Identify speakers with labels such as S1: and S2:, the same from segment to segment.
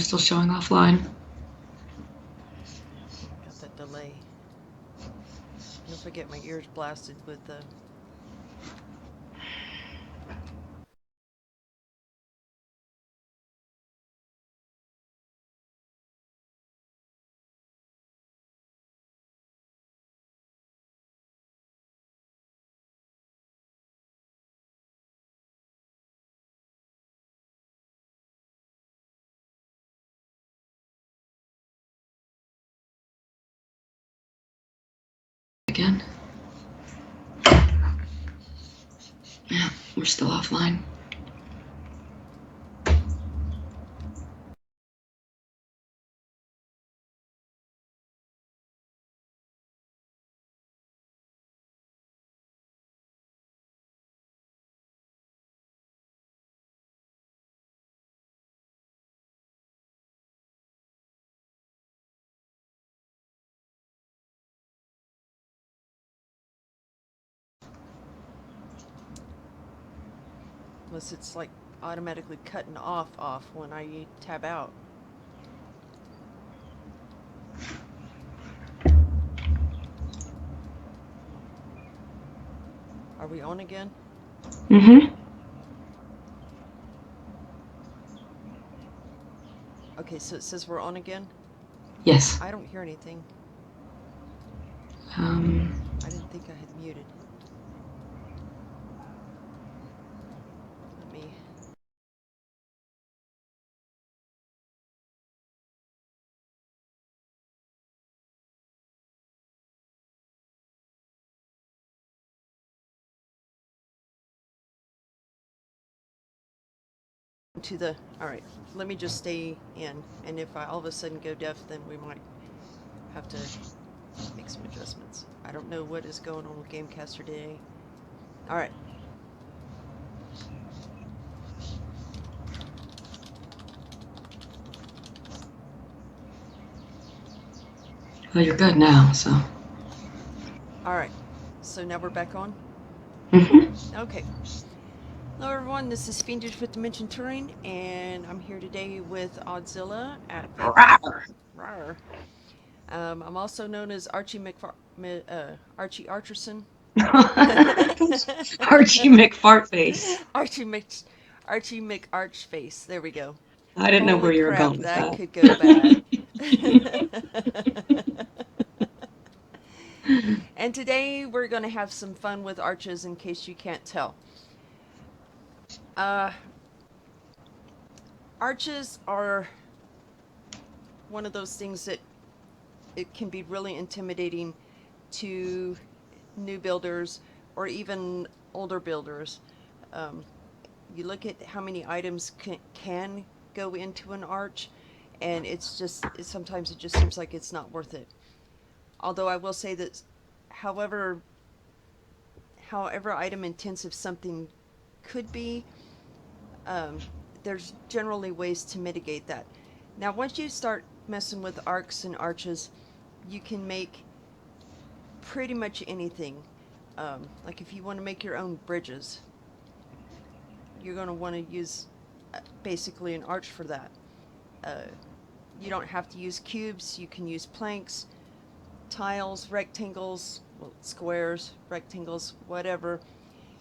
S1: still showing offline.
S2: Got that delay. And if I get my ears blasted with the...
S1: Again. Yeah, we're still offline.
S2: Unless it's like automatically cutting off when I tab out. Are we on again?
S1: Mm-hmm.
S2: Okay, so it says we're on again.
S1: Yes.
S2: I don't hear anything.
S1: Um,
S2: I didn't think I had muted. Let me... To the... Alright, let me just stay in. And if I all of a sudden go deaf, then we might have to make some adjustments. I don't know what is going on with Gamecaster today. Alright.
S1: well, you're good now, so.
S2: Alright. So now we're back on?
S1: Mm-hmm.
S2: Okay. Hello everyone, this is Fiendish with Dimension Touring, and I'm here today with Audzilla at the...
S1: Rawr.
S2: Rawr. I'm also known as Archie Archerson.
S1: Archie McFartface.
S2: Archie Mc... Archie McArchface. There we go.
S1: I didn't know
S2: Holy
S1: where you were
S2: crap,
S1: going with
S2: that
S1: that.
S2: could go bad. And today we're going to have some fun with arches in case you can't tell. Uh, arches are one of those things that it can be really intimidating to new builders or even older builders. Um, you look at how many items can go into an arch, and sometimes it just seems like it's not worth it. Although I will say that, however, however item intensive something could be, um, there's generally ways to mitigate that. Now, once you start messing with arcs and arches, you can make pretty much anything. Like if you want to make your own bridges, you're going to want to use basically an arch for that. Uh, you don't have to use cubes, you can use planks, tiles, rectangles, well, squares, rectangles, whatever.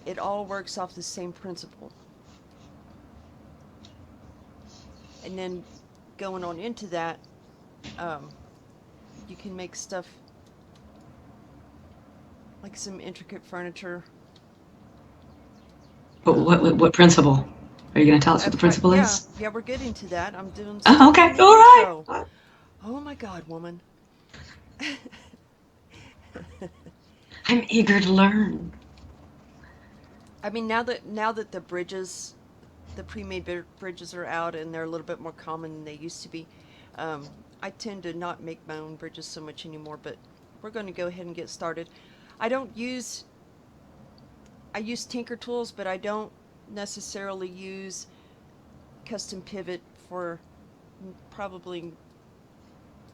S2: It all works off the same principle. And then going on into that, um, you can make stuff like some intricate furniture.
S1: But
S2: Um,
S1: what principle? Are you going to tell us what the principle
S2: yeah,
S1: is?
S2: yeah, we're getting to that. I'm doing
S1: Oh,
S2: still
S1: okay.
S2: doing
S1: All
S2: the
S1: right.
S2: intro. Oh my God, woman.
S1: I'm eager to learn.
S2: I mean, now that the pre-made bridges are out and they're a little bit more common than they used to be, um, I tend to not make my own bridges so much anymore. But we're going to go ahead and get started. I don't use I use Tinker Tools, but I don't necessarily use custom pivot for probably,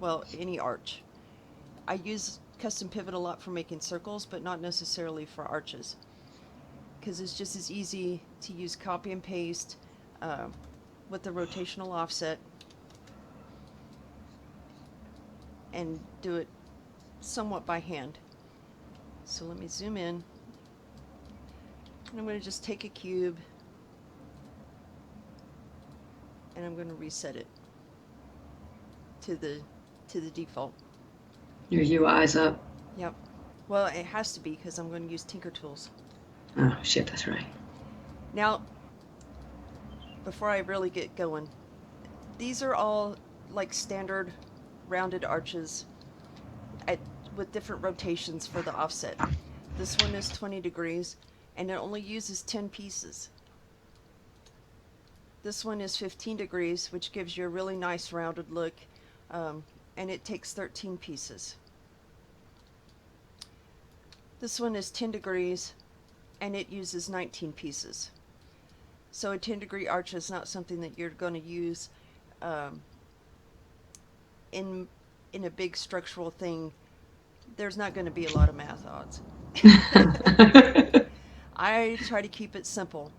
S2: well, any arch. I use custom pivot a lot for making circles, but not necessarily for arches, because it's just as easy to use copy and paste uh, with the rotational offset and do it somewhat by hand. So let me zoom in. And I'm going to just take a cube and I'm going to reset it to the default.
S1: Your UI's up.
S2: Yep. Well, it has to be because I'm going to use Tinker Tools.
S1: Oh, shit, that's right.
S2: Now, before I really get going, these are all like standard rounded arches at, with different rotations for the offset. This one is 20 degrees and it only uses 10 pieces. This one is 15 degrees, which gives you a really nice rounded look, and it takes 13 pieces. This one is 10 degrees and it uses 19 pieces. So a 10-degree arch is not something that you're going to use um, in a big structural thing. There's not going to be a lot of math odds. I try to keep it simple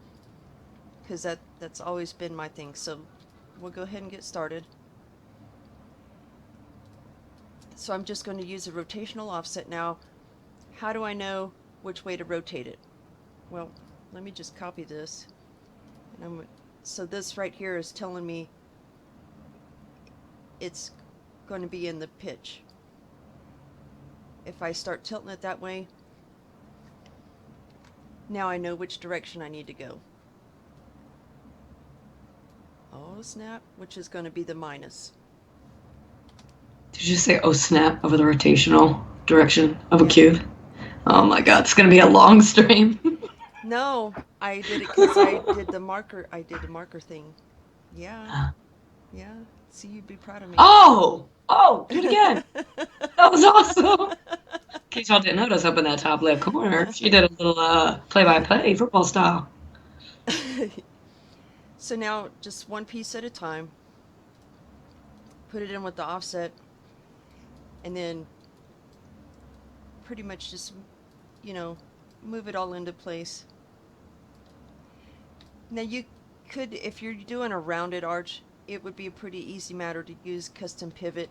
S2: because that's always been my thing. So we'll go ahead and get started. So I'm just going to use a rotational offset now. How do I know which way to rotate it? Well, let me just copy this. And so this right here is telling me it's going to be in the pitch. If I start tilting it that way, now I know which direction I need to go. Oh snap, which is going to be the minus.
S1: Did you say, oh snap, over the rotational direction of a cube? Oh my god, it's going to be a long stream.
S2: No, I did it because I did the marker. I did the marker thing. Yeah, yeah. See, you'd be proud of me.
S1: Oh! Oh, do it again. That was awesome. In case y'all didn't notice, up in that top left corner, she did a little play-by-play football style.
S2: So now, just one piece at a time. Put it in with the offset, and then pretty much just, move it all into place. Now you could, if you're doing a rounded arch, it would be a pretty easy matter to use custom pivot.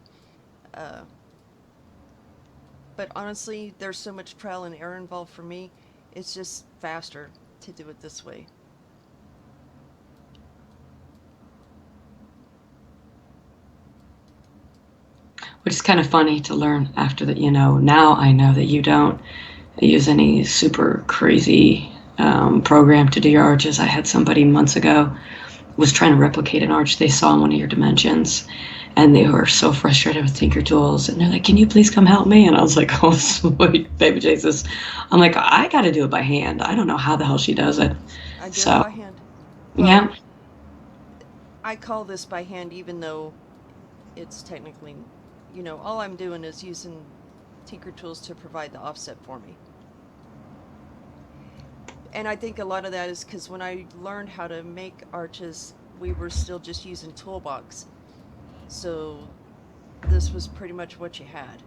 S2: But honestly, there's so much trial and error involved for me, it's just faster to do it this way.
S1: Which is kind of funny to learn after that, now I know that you don't use any super crazy program to do your arches. I had somebody months ago was trying to replicate an arch they saw in one of your dimensions, and they were so frustrated with Tinker Tools, and they're like, can you please come help me? And I was like, oh sweet baby Jesus. I'm like, I gotta do it by hand. I don't know how the hell she does it.
S2: I do it by hand. Well,
S1: yeah,
S2: I call this by hand even though it's technically, all I'm doing is using Tinker Tools to provide the offset for me. And I think a lot of that is because when I learned how to make arches, we were still just using Toolbox. So this was pretty much what you had.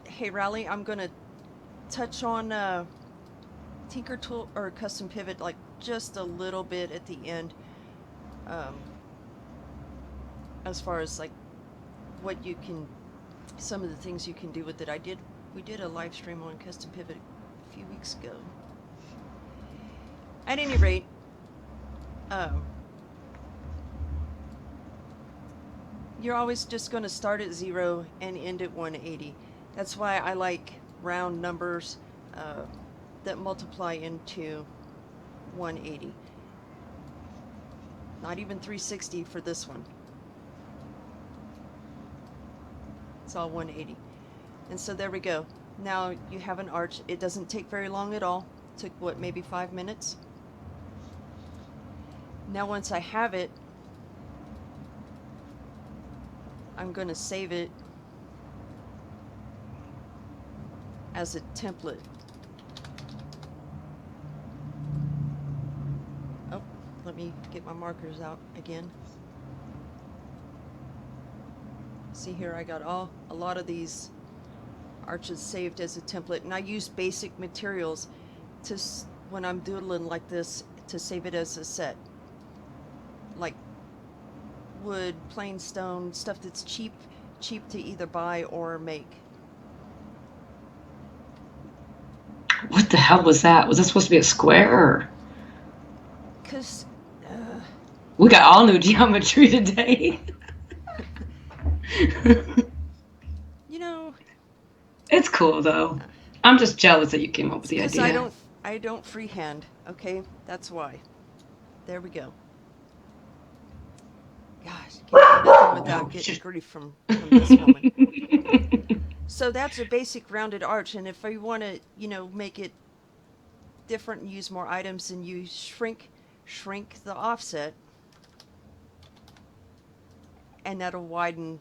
S2: Hey Rally, I'm gonna touch on Tinker Tool or Custom Pivot like just a little bit at the end. As far as like what you can, some of the things you can do with it. We did a live stream on Custom Pivot a few weeks ago. At any rate, you're always just going to start at 0 and end at 180. That's why I like round numbers that multiply into 180. Not even 360 for this one. It's all 180. And so there we go. Now you have an arch. It doesn't take very long at all. It took what, maybe 5 minutes? Now once I have it, I'm going to save it as a template. Oh, let me get my markers out again. See here, I got a lot of these arches saved as a template, and I use basic materials to when I'm doodling like this to save it as a set. Like wood, plain stone, stuff that's cheap to either buy or make.
S1: What the hell was that? Was that supposed to be a square? Or...
S2: Cause, uh,
S1: We got all new geometry today.
S2: you know,
S1: It's cool though. I'm just jealous that you came up with
S2: it's
S1: the
S2: because
S1: idea.
S2: I don't freehand. Okay, that's why. There we go. Gosh, can't do nothing without
S1: No.
S2: getting grief from this woman. So that's a basic rounded arch, and if you want to, make it different and use more items, and you shrink the offset, and that'll widen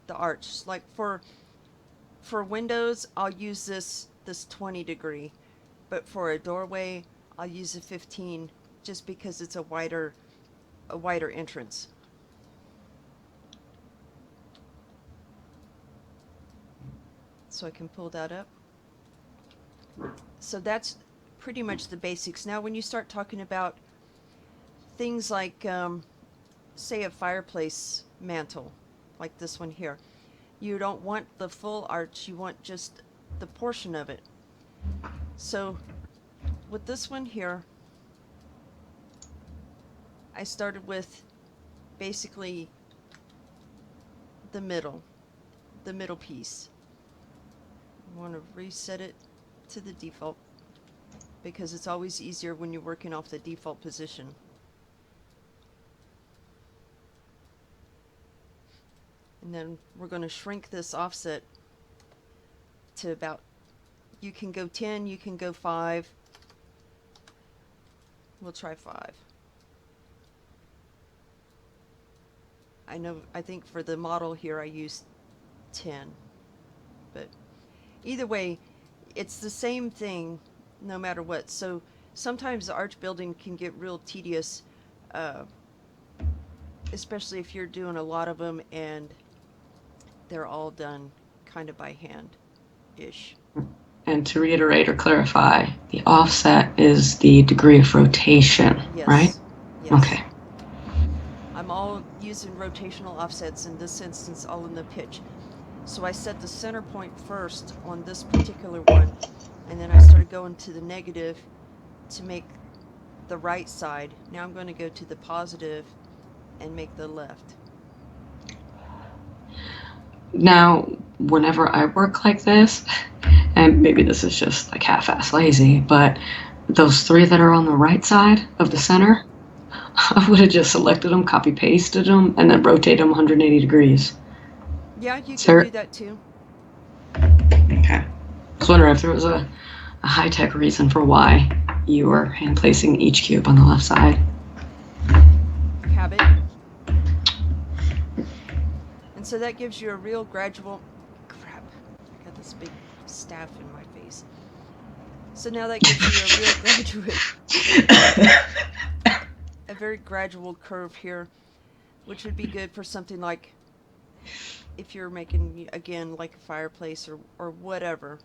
S2: the arch. Like for windows, I'll use this 20 degree, but for a doorway, I'll use a 15, just because it's a wider entrance. So I can pull that up. So that's pretty much the basics. Now, when you start talking about things like, say, a fireplace mantle, like this one here, you don't want the full arch, you want just the portion of it. So with this one here, I started with basically the middle, the middle piece. I want to reset it to the default because it's always easier when you're working off the default position. And then we're going to shrink this offset to about, you can go 10, you can go 5. We'll try 5. I think for the model here I used 10. But either way, it's the same thing no matter what. So sometimes the arch building can get real tedious, uh, especially if you're doing a lot of them and they're all done kind of by hand-ish.
S1: And to reiterate or clarify, the offset is the degree of rotation, right?
S2: Yes, yes.
S1: Okay.
S2: I'm all using rotational offsets, in this instance all in the pitch. So I set the center point first on this particular one, and then I started going to the negative to make the right side. Now I'm going to go to the positive and make the left.
S1: Now, whenever I work like this, and maybe this is just like half-ass lazy, but those 3 that are on the right side of the
S2: Yep.
S1: center, I would have just selected them, copy pasted them, and then rotate them 180 degrees.
S2: Yeah, you can
S1: Sir?
S2: do that too.
S1: Okay. I was wondering if there was a high-tech reason for why you were hand placing each cube on the left side.
S2: Habit. And so that gives you a real gradual. Crap. I got this big staff in my face. So now that gives you a real a very gradual curve here, which would be good for something like if you're making, again, like a fireplace or whatever.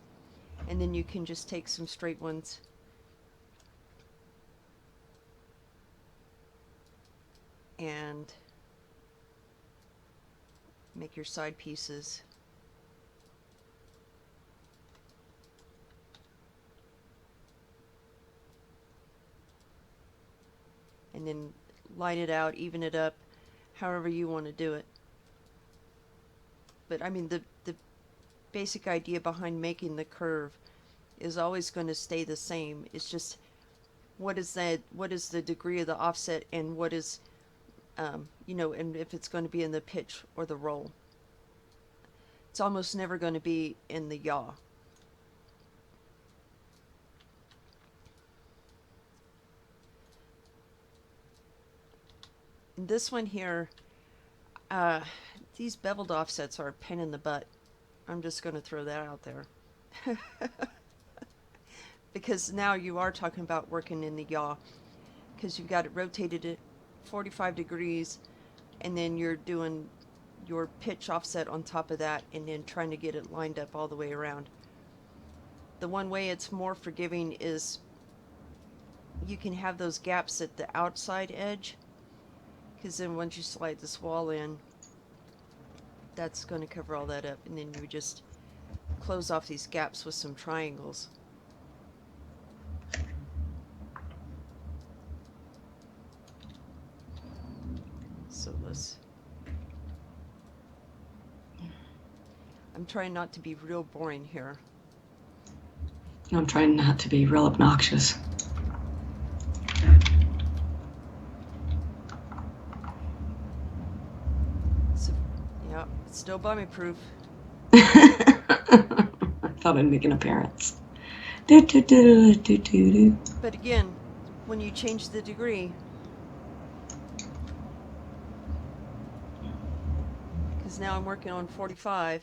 S2: And then you can just take some straight ones and make your side pieces. And then line it out, even it up, however you want to do it. But I mean, the basic idea behind making the curve is always going to stay the same. It's just what is the degree of the offset, and what is, and if it's going to be in the pitch or the roll. It's almost never going to be in the yaw. And this one here, uh, these beveled offsets are a pain in the butt. I'm just going to throw that out there. Because now you are talking about working in the yaw, because you've got it rotated at 45 degrees, and then you're doing your pitch offset on top of that, and then trying to get it lined up all the way around. The one way it's more forgiving is you can have those gaps at the outside edge, because then once you slide this wall in, that's going to cover all that up, and then you just close off these gaps with some triangles. So I'm trying not to be real boring here.
S1: I'm trying not to be real obnoxious.
S2: So, yeah, it's still bummy proof.
S1: I thought I'd make an appearance.
S2: But again, when you change the degree, because now I'm working on 45.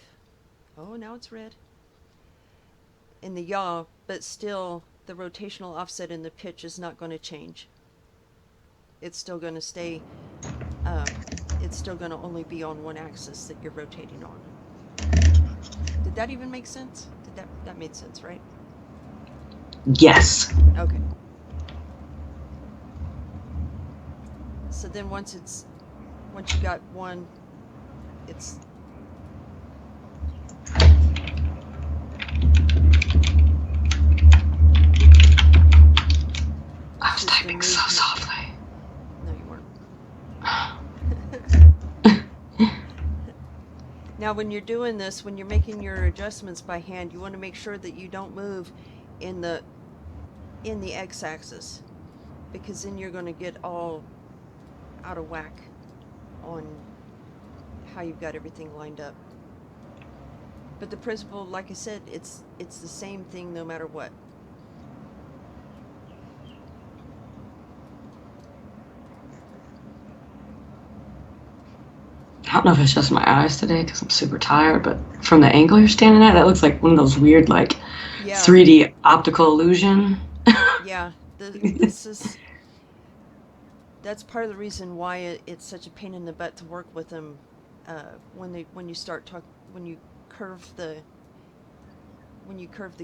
S2: Oh, now it's red. In the yaw, but still the rotational offset in the pitch is not going to change. It's still going to stay, it's still going to only be on one axis that you're rotating on. Did that even make sense? That made sense, right?
S1: Yes.
S2: Okay. So then once you got one, it's
S1: I was typing so softly.
S2: No, you weren't. Now, when you're doing this, when you're making your adjustments by hand, you want to make sure that you don't move in the x-axis, because then you're going to get all out of whack on how you've got everything lined up. But the principle, like I said, it's the same thing no matter what.
S1: I don't know if it's just my eyes today because I'm super tired, but from the angle you're standing at, that looks like one of those weird, like, 3D optical illusion.
S2: Yeah, that's part of the reason why it's such a pain in the butt to work with them when you curve the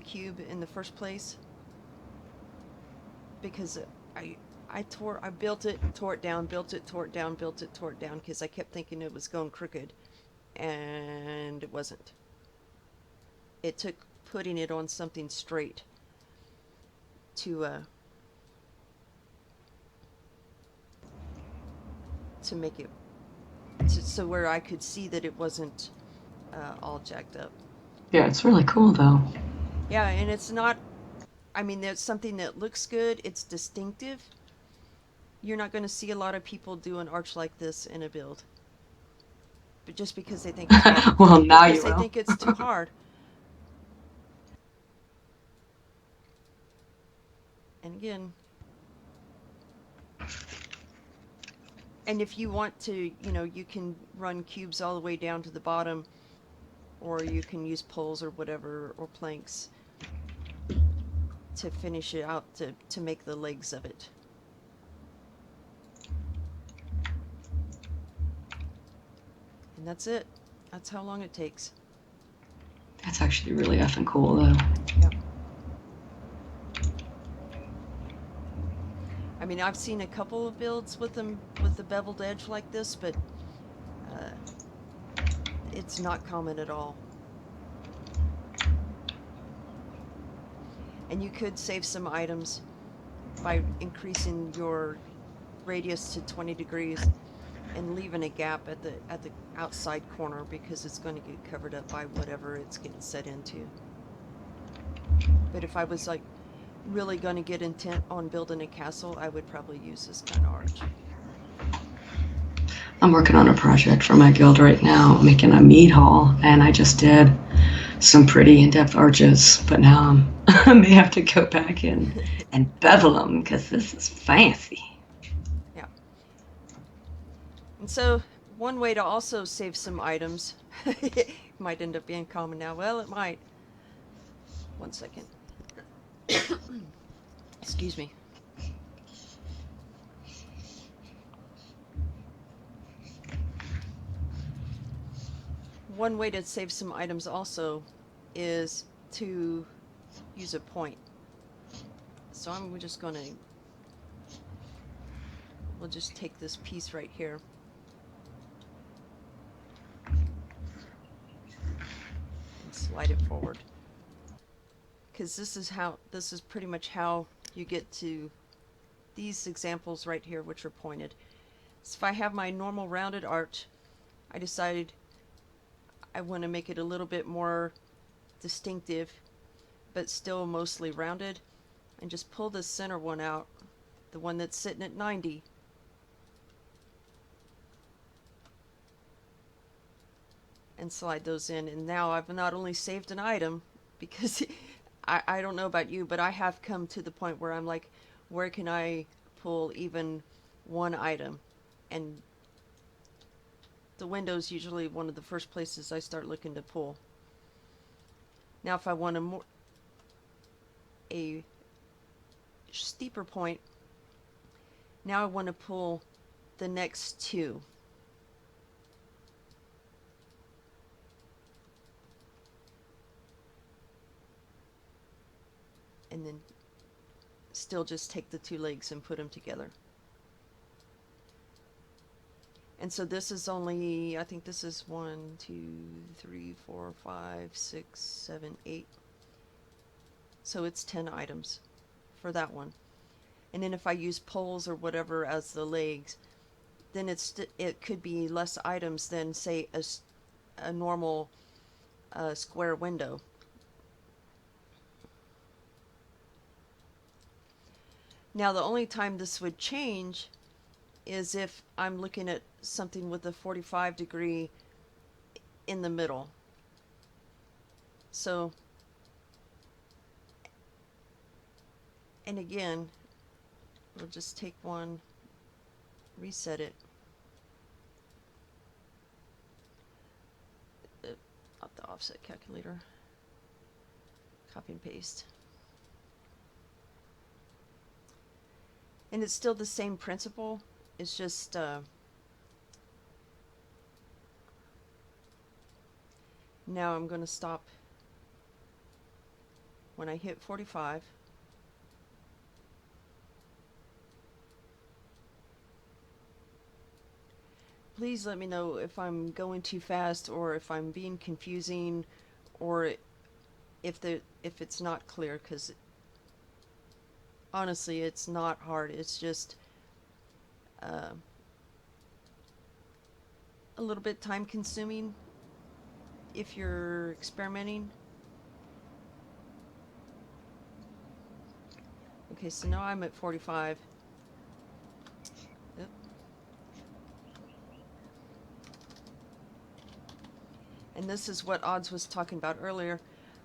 S2: cube in the first place, because I built it, tore it down, built it, tore it down, built it, tore it down, because I kept thinking it was going crooked, and it wasn't. It took putting it on something straight to make it so where I could see that it wasn't all jacked up.
S1: Yeah, it's really cool though.
S2: Yeah, and it's not. I mean, there's something that looks good. It's distinctive. You're not going to see a lot of people do an arch like this in a build, but just because they think it's hard,
S1: Well, now
S2: because
S1: you
S2: they
S1: will.
S2: think it's too hard. And again, and if you want to, you can run cubes all the way down to the bottom, or you can use poles or whatever, or planks to finish it out, to make the legs of it. And that's it. That's how long it takes.
S1: That's actually really effing cool though.
S2: Yep. I mean, I've seen a couple of builds with them with the beveled edge like this, but it's not common at all. And you could save some items by increasing your radius to 20 degrees and leaving a gap at the outside corner, because it's going to get covered up by whatever it's getting set into. But if I was like really going to get intent on building a castle, I would probably use this kind of arch.
S1: I'm working on a project for my guild right now, making a mead hall, and I just did some pretty in-depth arches, but now I may have to go back in and bevel them because this is fancy.
S2: Yeah. And so one way to also save some items, it might end up being common now. Well, it might. One second. Excuse me. One way to save some items also is to use a point. So I'm just going to we'll just take this piece right here and slide it forward. Because this is pretty much how you get to these examples right here, which are pointed. So if I have my normal rounded arch, I decided I want to make it a little bit more distinctive, but still mostly rounded, and just pull this center one out, the one that's sitting at 90, and slide those in. And now I've not only saved an item, because I don't know about you, but I have come to the point where I'm like, where can I pull even one item? And the window's usually one of the first places I start looking to pull. Now if I want a steeper point, now I want to pull the next two. And then still just take the two legs and put them together. And so this is only, I think this is 1, 2, 3, 4, 5, 6, 7, 8. So it's 10 items for that one. And then if I use poles or whatever as the legs, then it could be less items than, say, a normal square window. Now the only time this would change is if I'm looking at something with a 45-degree in the middle. So, and again, we'll just take one, reset it. Not the offset calculator. Copy and paste. And it's still the same principle. It's just now I'm going to stop when I hit 45. Please let me know if I'm going too fast or if I'm being confusing or if it's not clear, because honestly it's not hard. It's just a little bit time consuming if you're experimenting. Okay, so now I'm at 45. Yep. And this is what Audz was talking about earlier.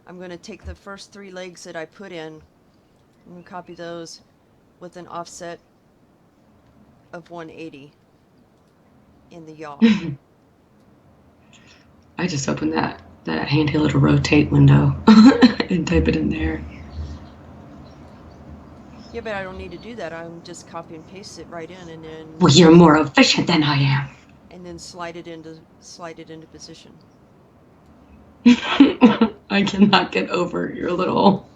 S2: I'm going to take the first 3 legs that I put in, I'm going to copy those with an offset of 180 in the yaw.
S1: I just opened that handy little rotate window and type it in there.
S2: Yeah, but I don't need to do that. I'm just copy and paste it right in, and then
S1: Well, you're more efficient than I am.
S2: And then slide it into position.
S1: I cannot get over your little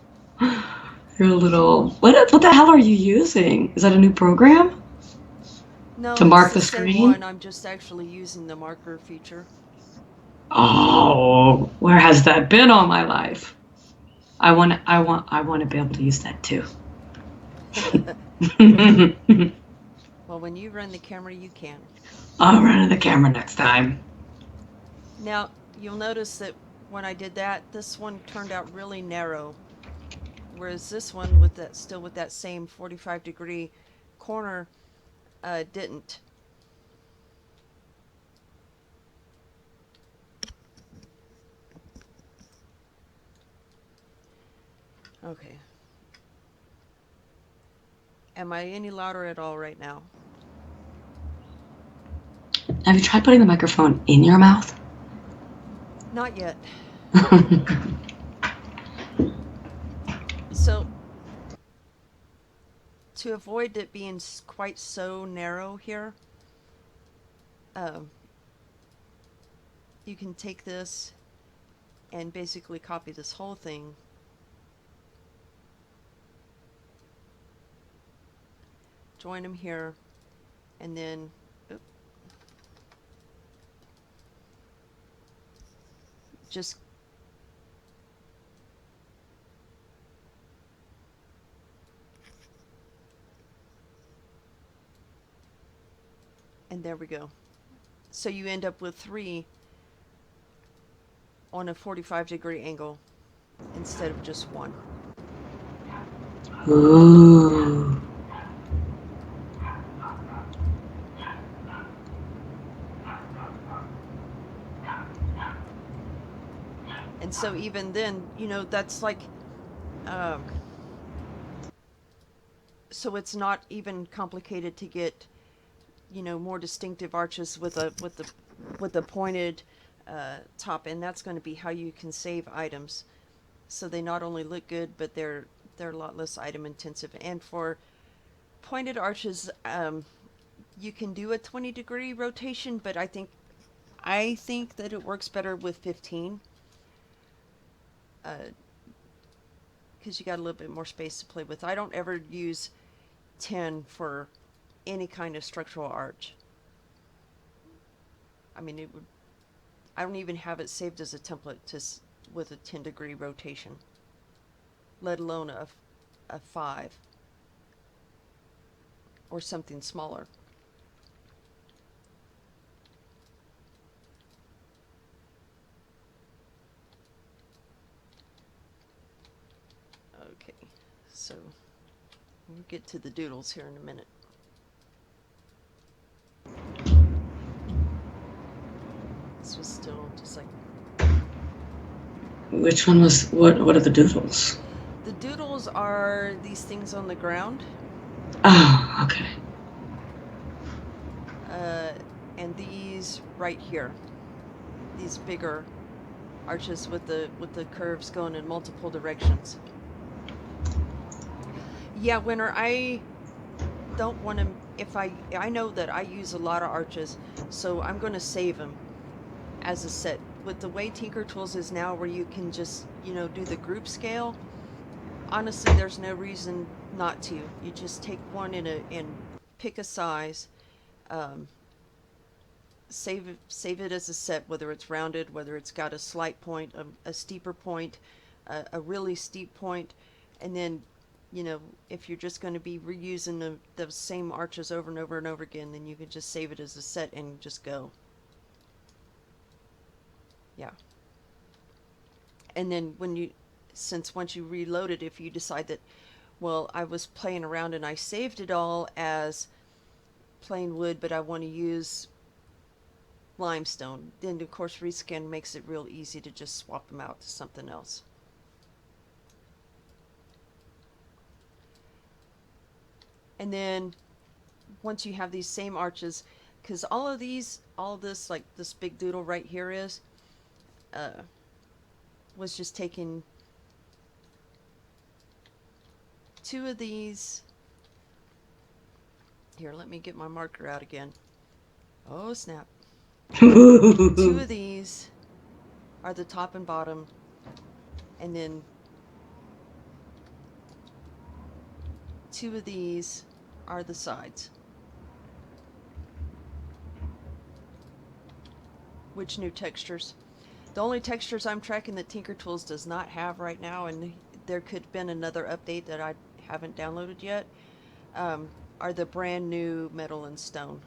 S1: what the hell are you using? Is that a new program?
S2: No,
S1: To
S2: it's
S1: mark
S2: the
S1: the
S2: same
S1: screen?
S2: one. I'm just actually using the marker feature.
S1: Oh, where has that been all my life? I want to be able to use that too.
S2: Well, when you run the camera, you can.
S1: I'll run the camera next time.
S2: Now, you'll notice that when I did that, this one turned out really narrow, whereas this one with that same 45-degree corner didn't. Okay. Am I any louder at all right now?
S1: Have you tried putting the microphone in your mouth?
S2: Not yet. So, to avoid it being quite so narrow here, you can take this and basically copy this whole thing, join them here, and then just and there we go. So you end up with 3 on a 45-degree angle instead of just 1.
S1: Ooh.
S2: And so even then, that's like, um, so it's not even complicated to get, more distinctive arches with a pointed top, and that's going to be how you can save items. So they not only look good, but they're a lot less item intensive. And for pointed arches, you can do a 20-degree rotation, but I think that it works better with 15, because you got a little bit more space to play with. I don't ever use 10 for any kind of structural arch. I mean, it would. I don't even have it saved as a template with a 10-degree rotation, let alone a 5 or something smaller. Okay, so we'll get to the doodles here in a minute. This was still just like.
S1: Which one was what? What are the doodles?
S2: The doodles are these things on the ground.
S1: Oh, okay.
S2: And these right here, these bigger arches with the curves going in multiple directions. Yeah, Winter, I don't want to. If I know that I use a lot of arches, so I'm going to save them as a set. With the way Tinker Tools is now, where you can just do the group scale. Honestly, there's no reason not to. You just take one and pick a size. Um, save it as a set, whether it's rounded, whether it's got a slight point, a steeper point, a really steep point, and then if you're just going to be reusing the same arches over and over and over again, then you can just save it as a set and just go. Yeah. And then once you reload it, if you decide that, well, I was playing around and I saved it all as plain wood, but I want to use limestone, then of course rescan makes it real easy to just swap them out to something else. And then once you have these same arches, because all this like this big doodle right here was just taking 2 of these. Here, let me get my marker out again. Oh snap. 2 of these are the top and bottom, and then 2 of these are the sides. Which new textures? The only textures I'm tracking that Tinker Tools does not have right now, and there could have been another update that I haven't downloaded yet, are the brand new metal and stone.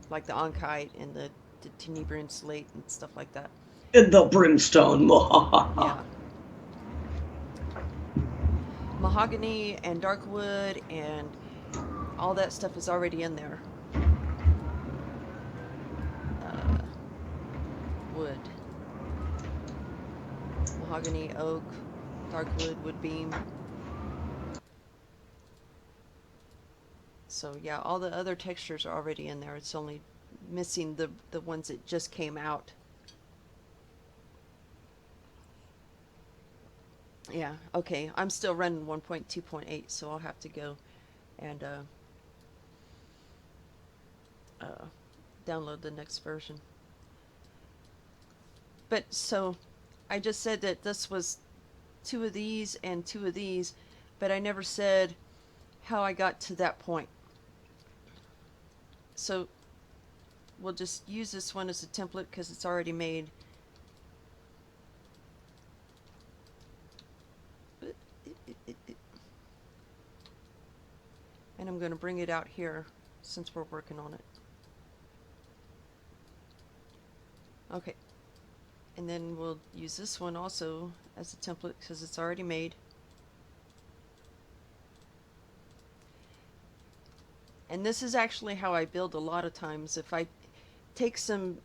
S2: Like the Onkite and the Tenebrian slate and stuff like that.
S1: In the brimstone.
S2: Yeah. Mahogany and dark wood and all that stuff is already in there. Wood. Mahogany, oak, dark wood, wood beam. So yeah, all the other textures are already in there. It's only missing the ones that just came out. Yeah, okay. I'm still running 1.2.8, so I'll have to go and download the next version. But so I just said that this was 2 of these and 2 of these, but I never said how I got to that point. So we'll just use this one as a template because it's already made. And I'm going to bring it out here since we're working on it. Okay, and then we'll use this one also as a template because it's already made. And this is actually how I build a lot of times. If I take some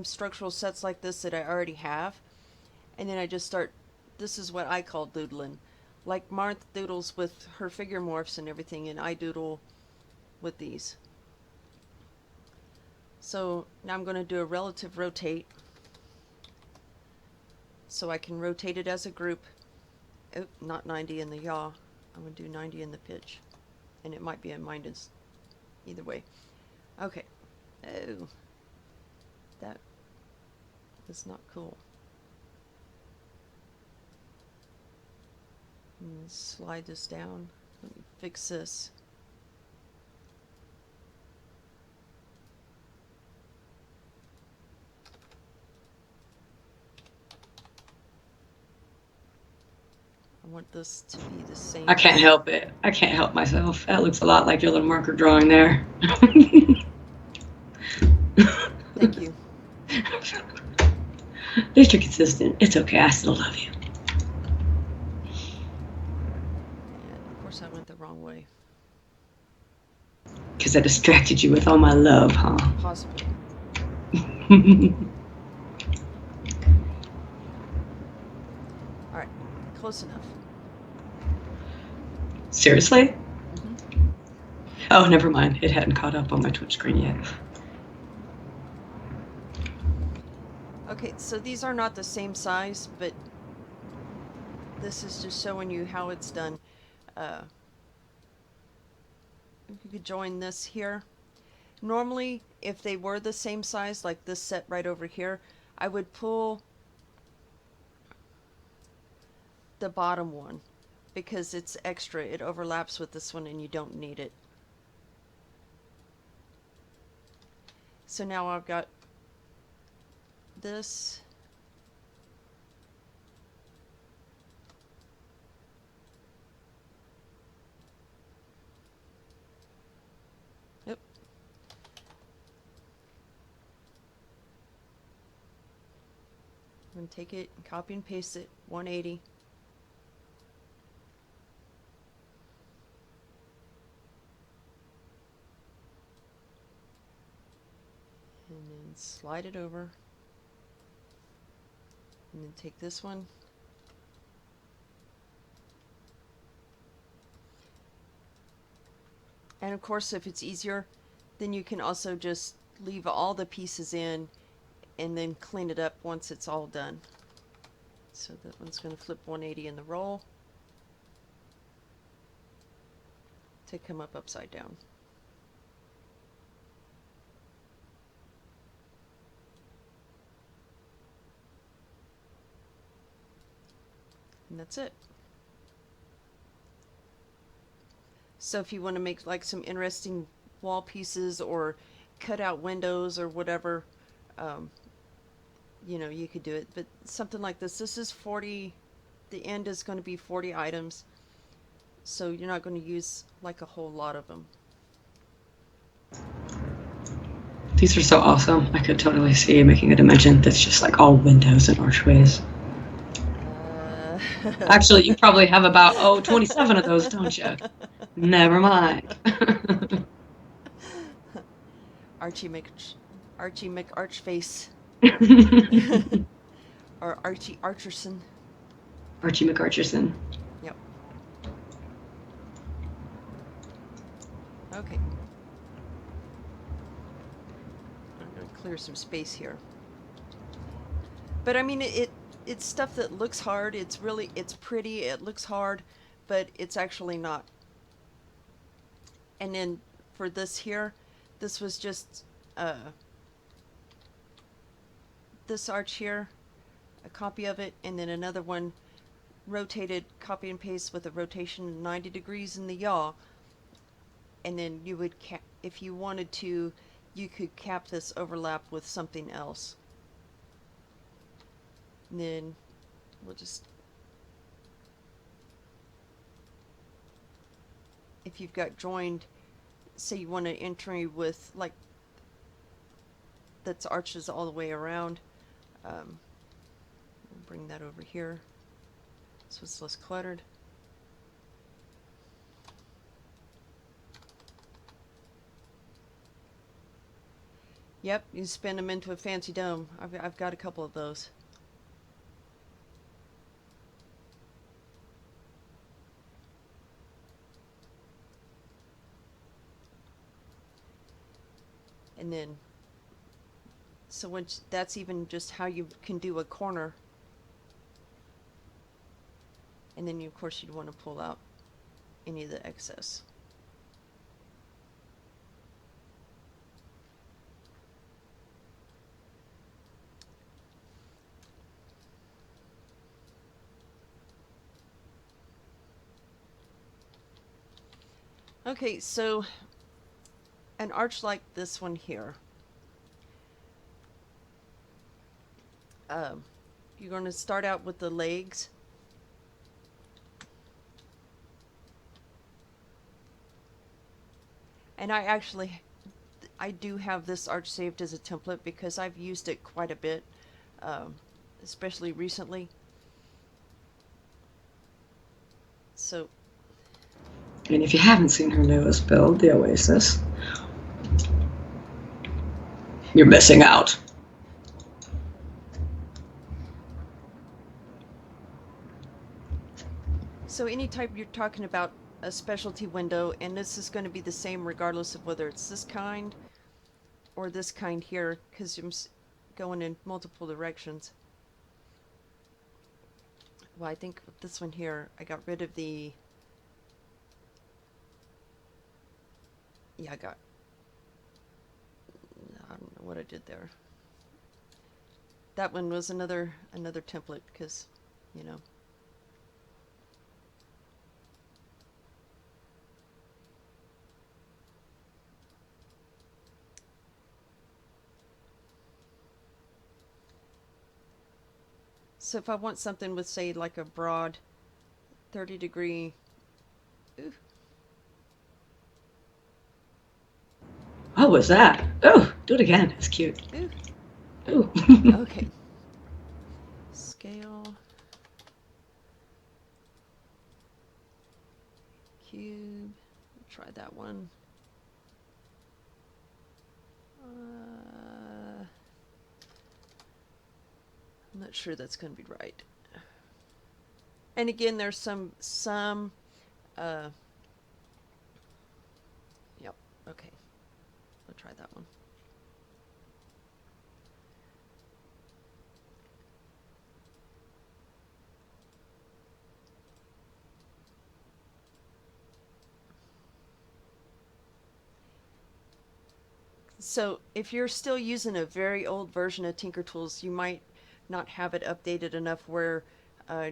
S2: structural sets like this that I already have, and then I just start, this is what I call doodling. Like Martha doodles with her figure morphs and everything, and I doodle with these. So now I'm going to do a relative rotate so I can rotate it as a group. Oh, not 90 in the yaw. I'm going to do 90 in the pitch. And it might be a minus either way. Okay. Oh, that was not cool. Slide this down. Let me fix this. I want this to be the same.
S1: I can't help it. I can't help myself. That looks a lot like your little marker drawing there.
S2: Thank you.
S1: At least you're consistent. It's okay. I still love you.
S2: And of course I went the wrong way.
S1: Because I distracted you with all my love, huh?
S2: Possibly. Alright, close enough.
S1: Seriously? Oh, never mind. It hadn't caught up on my Twitch screen yet.
S2: Okay, so these are not the same size, but this is just showing you how it's done. You could join this here. Normally, if they were the same size, like this set right over here, I would pull the bottom one because it's extra. It overlaps with this one and you don't need it. So now I've got this. Yep. I'm going to take it and copy and paste it 180. And then slide it over. And then take this one. And of course, if it's easier, then you can also just leave all the pieces in and then clean it up once it's all done. So that one's going to flip 180 in the roll to come up upside down. And that's it. So if you want to make like some interesting wall pieces or cut out windows or whatever, you know, you could do it. But something like this is 40, the end is going to be 40 items. So you're not going to use like a whole lot of them.
S1: These are so awesome. I could totally see making a dimension that's just like all windows and archways. Actually, you probably have about 27 of those, don't you? Never mind.
S2: Archie McArchface. Or Archie Archerson.
S1: Archie McArcherson.
S2: Yep. Okay. I'm going to clear some space here. But I mean, it's stuff that looks hard. It's pretty. It looks hard, but it's actually not. And then for this here, this was just this arch here, a copy of it, and then another one rotated, copy and paste with a rotation 90 degrees in the yaw. and then you would if you wanted to, you could cap this overlap with something else. And then we'll just, if you've got joined, say you want an entry with like that's arches all the way around, we'll bring that over here so it's less cluttered. Yep, you spin them into a fancy dome. I've got a couple of those. And then, so once that's even just how you can do a corner. And then, you, of course, you'd want to pull out any of the excess. Okay, so an arch like this one here, you're going to start out with the legs. And I do have this arch saved as a template because I've used it quite a bit, especially recently. So,
S1: And if you haven't seen her newest build, the Oasis, you're missing out.
S2: so any type you're talking about a specialty window, and this is going to be the same regardless of whether it's this kind or this kind here, because I'm going in multiple directions. Well, I think with this one here, I got rid of the, yeah, I don't know what I did there. That one was another template because, you know. So if I want something with, say, like a broad 30-degree, ooh,
S1: What was that? Oh, do it again. It's cute.
S2: ooh,
S1: Ooh.
S2: okay. Scale, cube, try that one. I'm not sure that's going to be right. And again, there's some yep, okay. I'll try that one. So if you're still using a very old version of Tinker Tools, you might not have it updated enough where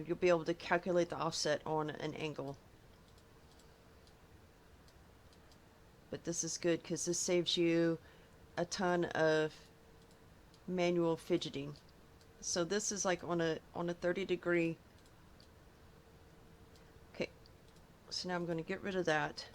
S2: you'll be able to calculate the offset on an angle. But this is good because this saves you a ton of manual fidgeting. So this is like on a 30-degree. Okay, so now I'm going to get rid of that.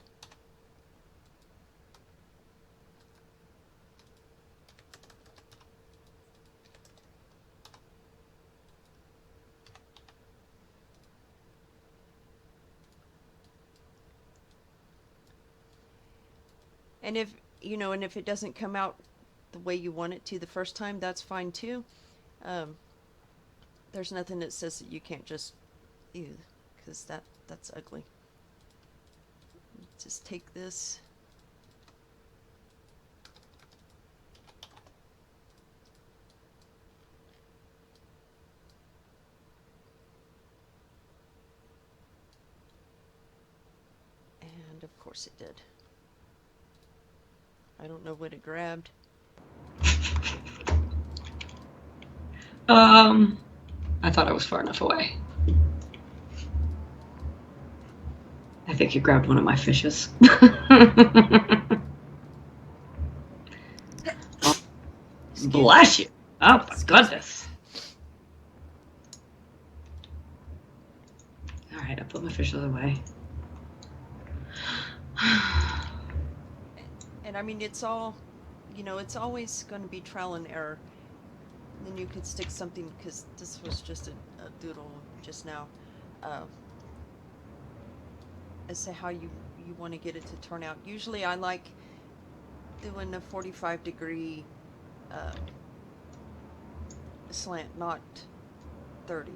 S2: And if, you know, and if it doesn't come out the way you want it to the first time, that's fine too. There's nothing that says that you can't just, ew, because that's ugly. Just take this. And of course it did. I don't know what it grabbed.
S1: I thought I was far enough away. I think you grabbed one of my fishes. Oh,
S2: Excuse me.
S1: bless you. Oh my
S2: Excuse me.
S1: goodness. All right, I put my fishes away.
S2: And I mean, it's all, it's always going to be trial and error. And then you could stick something, because this was just a doodle just now, uh, as to how you want to get it to turn out. Usually I like doing a 45-degree uh, slant, not 30,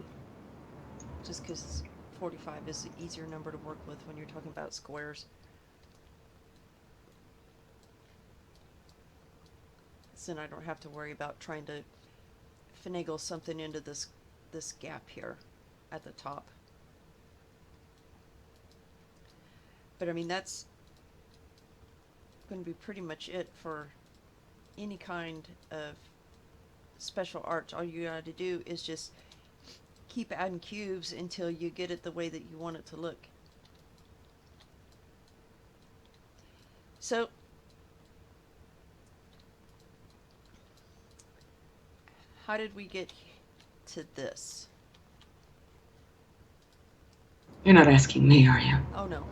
S2: just because 45 is an easier number to work with when you're talking about squares. So then I don't have to worry about trying to finagle something into this gap here at the top. But I mean, that's going to be pretty much it for any kind of special art. All you got to do is just keep adding cubes until you get it the way that you want it to look. So how did we get to this?
S1: You're not asking me, are you?
S2: Oh no.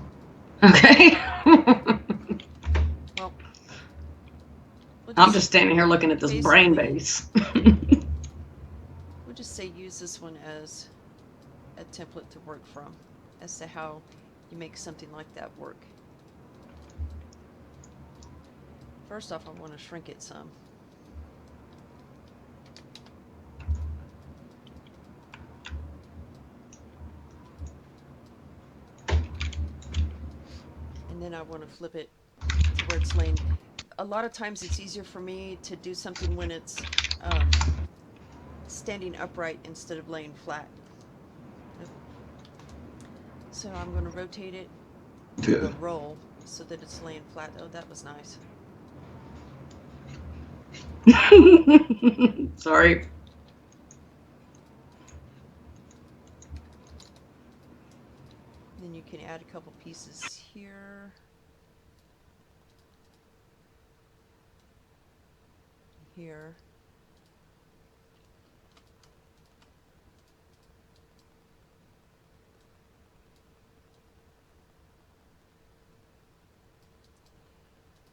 S1: Okay.
S2: Well, we'll
S1: I'm
S2: just
S1: just standing here looking at this brain
S2: basically
S1: base.
S2: we'll just say use this one as a template to work from, as to how you make something like that work. First off, I want to shrink it some. And then I want to flip it to where it's laying. A lot of times it's easier for me to do something when it's standing upright instead of laying flat. So I'm going to rotate it to the roll so that it's laying flat. Oh, that was nice.
S1: Sorry.
S2: Then you can add a couple pieces here. Here.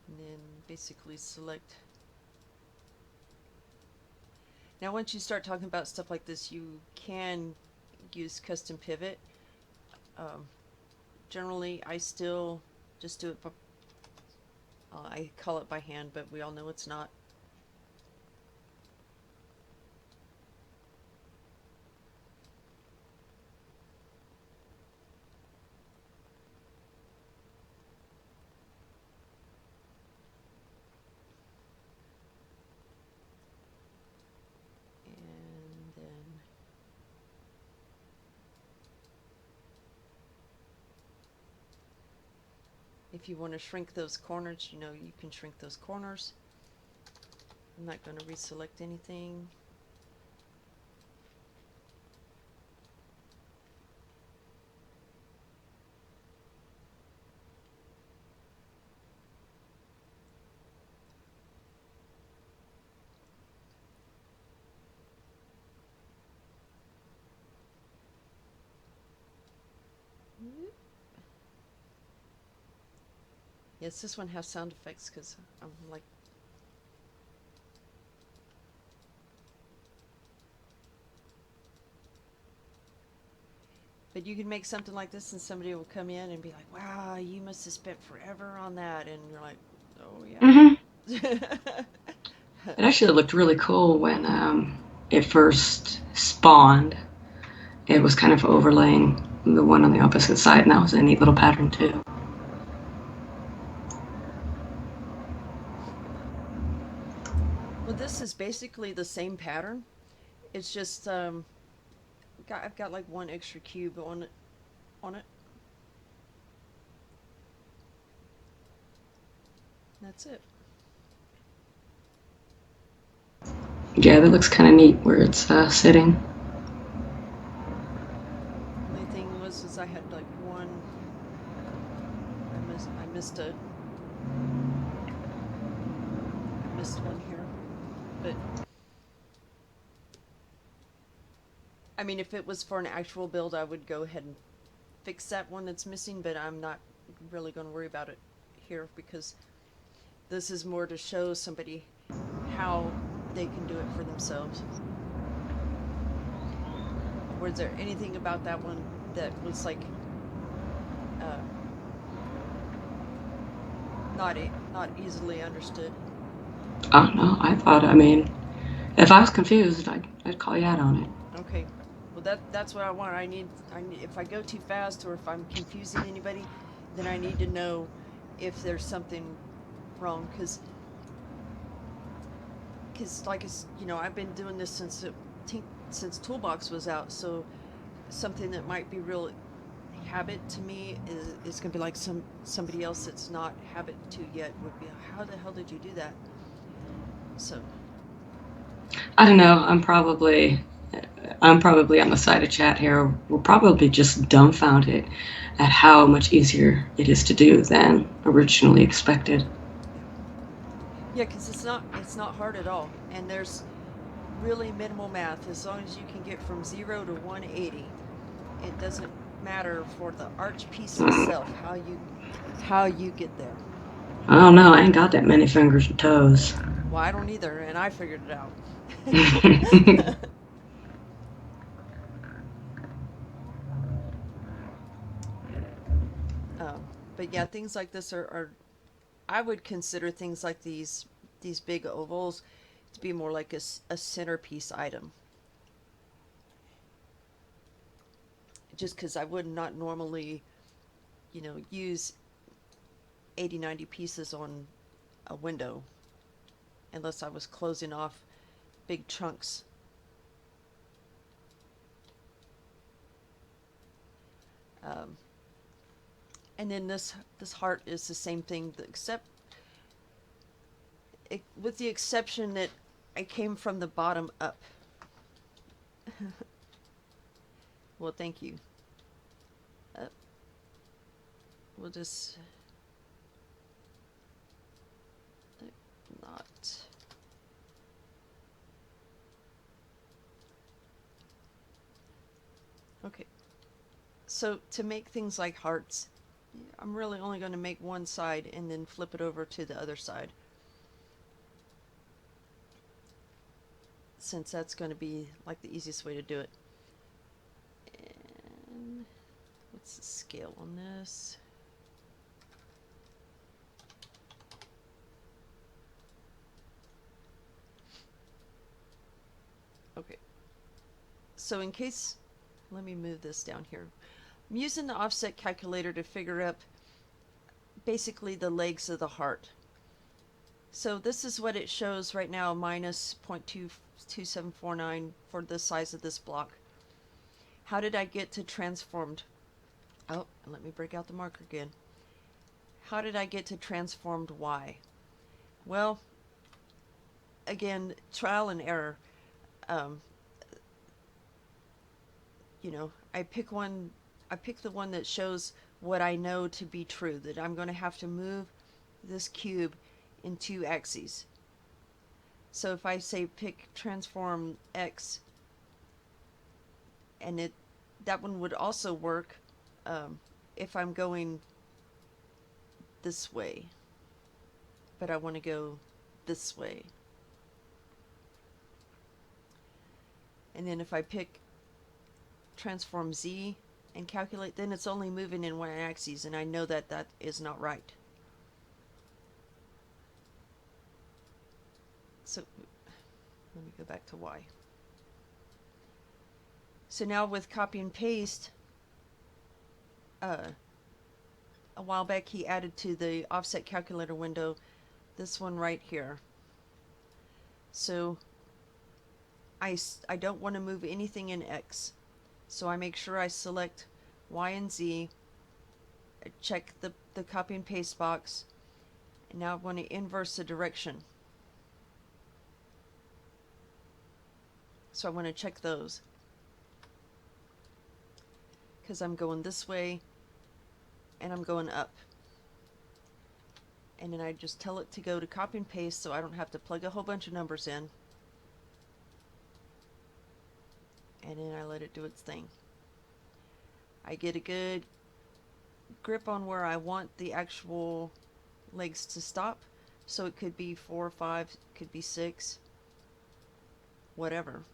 S2: And then basically select. Now once you start talking about stuff like this, you can use custom pivot. Um, Generally, I still just do it by, I call it by hand, but we all know it's not. And then if you want to shrink those corners, you can shrink those corners. I'm not going to reselect anything. Yes, this one has sound effects because I'm like, but you can make something like this and somebody will come in and be like, wow, you must have spent forever on that. And you're like, oh,
S1: Hmm.
S2: yeah.
S1: It actually looked really cool when it first spawned. It was kind of overlaying the one on the opposite side, and that was a neat little pattern too.
S2: Well, this is basically the same pattern. It's just I've got like one extra cube on it. That's it.
S1: Yeah, that looks kind of neat where it's sitting.
S2: Only thing was I had like one I missed one here. But I mean, if it was for an actual build, I would go ahead and fix that one that's missing, but I'm not really going to worry about it here because this is more to show somebody how they can do it for themselves. Was there anything about that one that was like uh, not easily understood?
S1: Oh no, I thought. I mean, if I was confused, I'd call you out on it.
S2: Okay. Well, that's what I want. I need if I go too fast or if I'm confusing anybody, then I need to know if there's something wrong cuz like it's, I've been doing this since Toolbox was out, so something that might be real habit to me is going to be like somebody else that's not habit to yet would be how the hell did you do that? So,
S1: I don't know. I'm probably on the side of chat here. We're probably just dumbfounded at how much easier it is to do than originally expected.
S2: yeah. Yeah, cuz it's not hard at all. And there's really minimal math as long as you can get from 0 to 180. It doesn't matter for the arch piece itself how you get there.
S1: I don't know. I ain't got that many fingers and toes.
S2: Well, I don't either, and I figured it out. But yeah, things like this are I would consider things like these big ovals to be more like a centerpiece item. Just because I would not normally, use 80, 90 pieces on a window unless I was closing off big chunks. Um, and then this heart is the same thing, except with the exception that I came from the bottom up. Well, thank you. Uh, we'll just not. Okay. So to make things like hearts, I'm really only going to make one side and then flip it over to the other side, since that's going to be like the easiest way to do it. And what's the scale on this? Okay. So in case, let me move this down here. I'm using the offset calculator to figure out basically the legs of the heart. So this is what it shows right now, minus 0.22749 for the size of this block. How did I get to transformed? Oh, let me break out the marker again. How did I get to transformed Y? Well, again, trial and error. Um, I pick one. I pick the one that shows what I know to be true. That I'm going to have to move this cube in two axes. So if I say pick transform X, and that one would also work if I'm going this way, but I want to go this way. And then if I pick transform Z and calculate, then it's only moving in one axis, and I know that that is not right. So let me go back to Y. So now with copy and paste, a while back he added to the offset calculator window this one right here. So I don't want to move anything in X. So I make sure I select Y and Z, check the copy and paste box, and now I want to inverse the direction. So I want to check those, because I'm going this way and I'm going up. and then I just tell it to go to copy and paste so I don't have to plug a whole bunch of numbers in, and then I let it do its thing. I get a good grip on where I want the actual legs to stop, so it could be 4 or 5, it could be 6, whatever.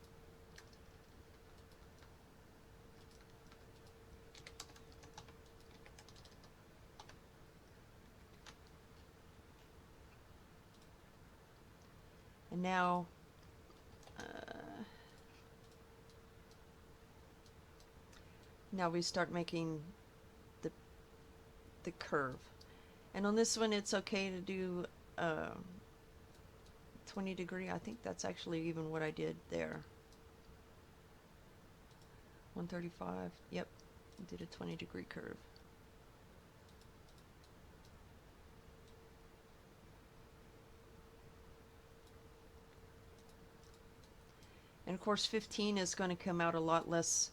S2: And uh, now we start making the the curve. And on this one, it's okay to do 20 degree. I think that's actually even what I did there. 135. Yep, did a 20-degree curve. And of course, 15 is going to come out a lot less.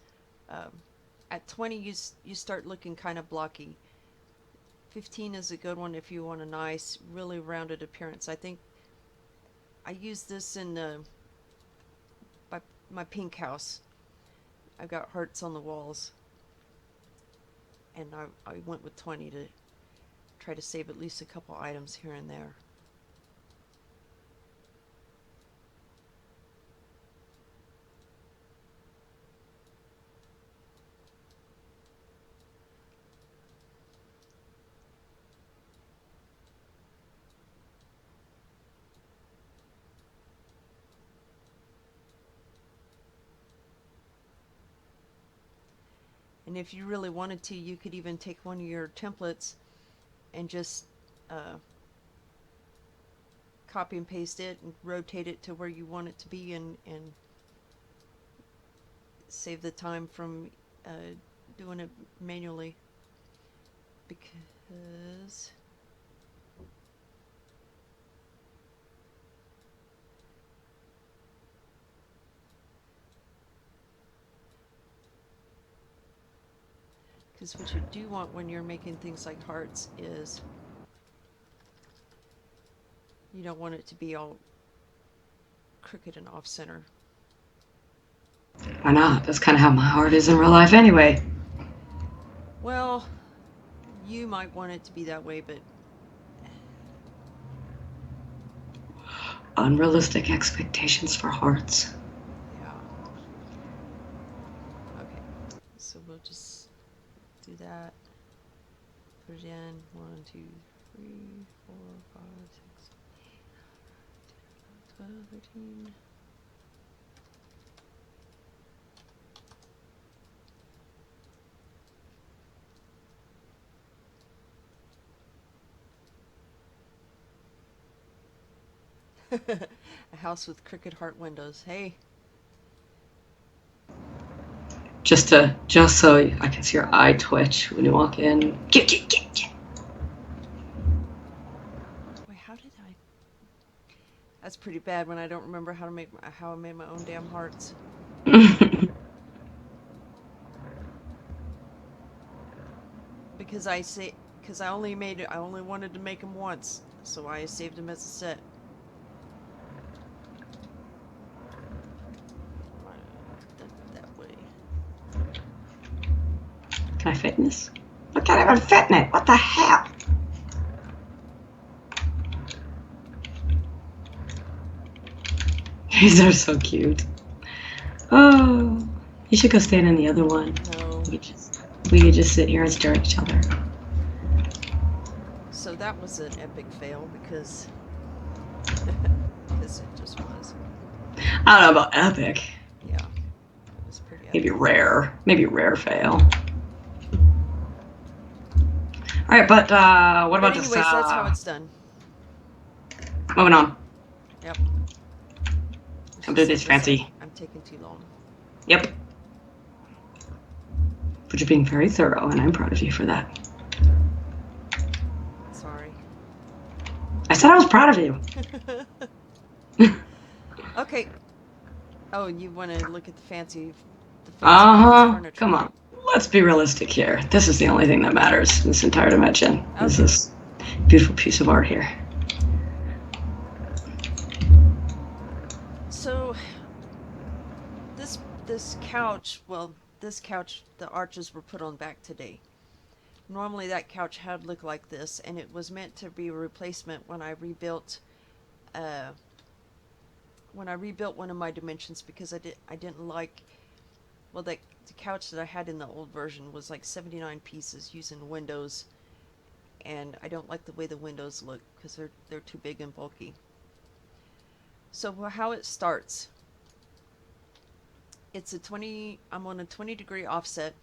S2: Um, at 20, you start looking kind of blocky. 15 is a good one if you want a nice, really rounded appearance. I think I used this in my, my pink house. I've got hearts on the walls, and I went with 20 to try to save at least a couple items here and there. And if you really wanted to, you could even take one of your templates and just uh, copy and paste it and rotate it to where you want it to be, and save the time from doing it manually. Because what you do want when you're making things like hearts is you don't want it to be all crooked and off center.
S1: Why not? That's kind of how my heart is in real life anyway.
S2: Well, you might want it to be that way, but
S1: Unrealistic expectations for hearts.
S2: yeah. Okay, so we'll just do that. Put it in 1, 2, 3, 4, 5, 6, 12, 13. A house with crooked heart windows. Hey.
S1: Just so I can see your eye twitch when you walk in. Get.
S2: Wait, how did I? That's pretty bad when I don't remember how I made my own damn hearts. Because I only wanted to make them once, so I saved them as a set. That way.
S1: Can I fit in this? I can't even fit in it. What the hell? These are so cute. Oh, you should go stand in the other one.
S2: No.
S1: We could just sit here and stare at each other.
S2: So that was an epic fail because it just was.
S1: I don't know about epic.
S2: Yeah, it was pretty epic.
S1: Maybe rare fail. All right, but what about
S2: anyways,
S1: this?
S2: That's how it's done.
S1: Moving on.
S2: Yep.
S1: Come do this fancy.
S2: I'm taking too long.
S1: Yep. But you're being very thorough, and I'm proud of you for that.
S2: Sorry.
S1: I said I was proud of you.
S2: Okay. Oh, you want to look at the fancy
S1: Uh-huh.
S2: furniture.
S1: Come on. Let's be realistic here. This is the only thing that matters in this entire dimension.
S2: Okay.
S1: This is Beautiful piece of art here.
S2: So this couch, well, this couch, the arches were put on back today. Normally that couch had looked like this, and it was meant to be a replacement uh, when I rebuilt one of my dimensions, because I didn't like, well, that the couch that I had in the old version was like 79 pieces using windows, and I don't like the way the windows look because they're too big and bulky. So how it starts, it's a 20, I'm on a 20-degree offset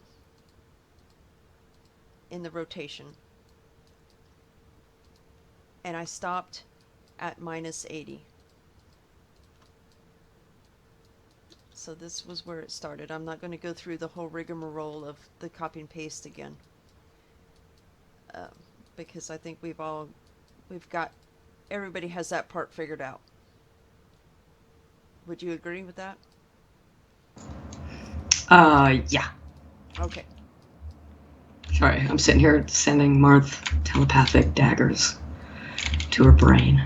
S2: in the rotation, and I stopped at minus 80. So this was where it started. I'm not going to go through the whole rigmarole of the copy and paste again, um, because I think we've got, everybody has that part figured out. Would you agree with that?
S1: Yeah.
S2: Okay.
S1: Sorry, I'm sitting here sending Marth telepathic daggers to her brain.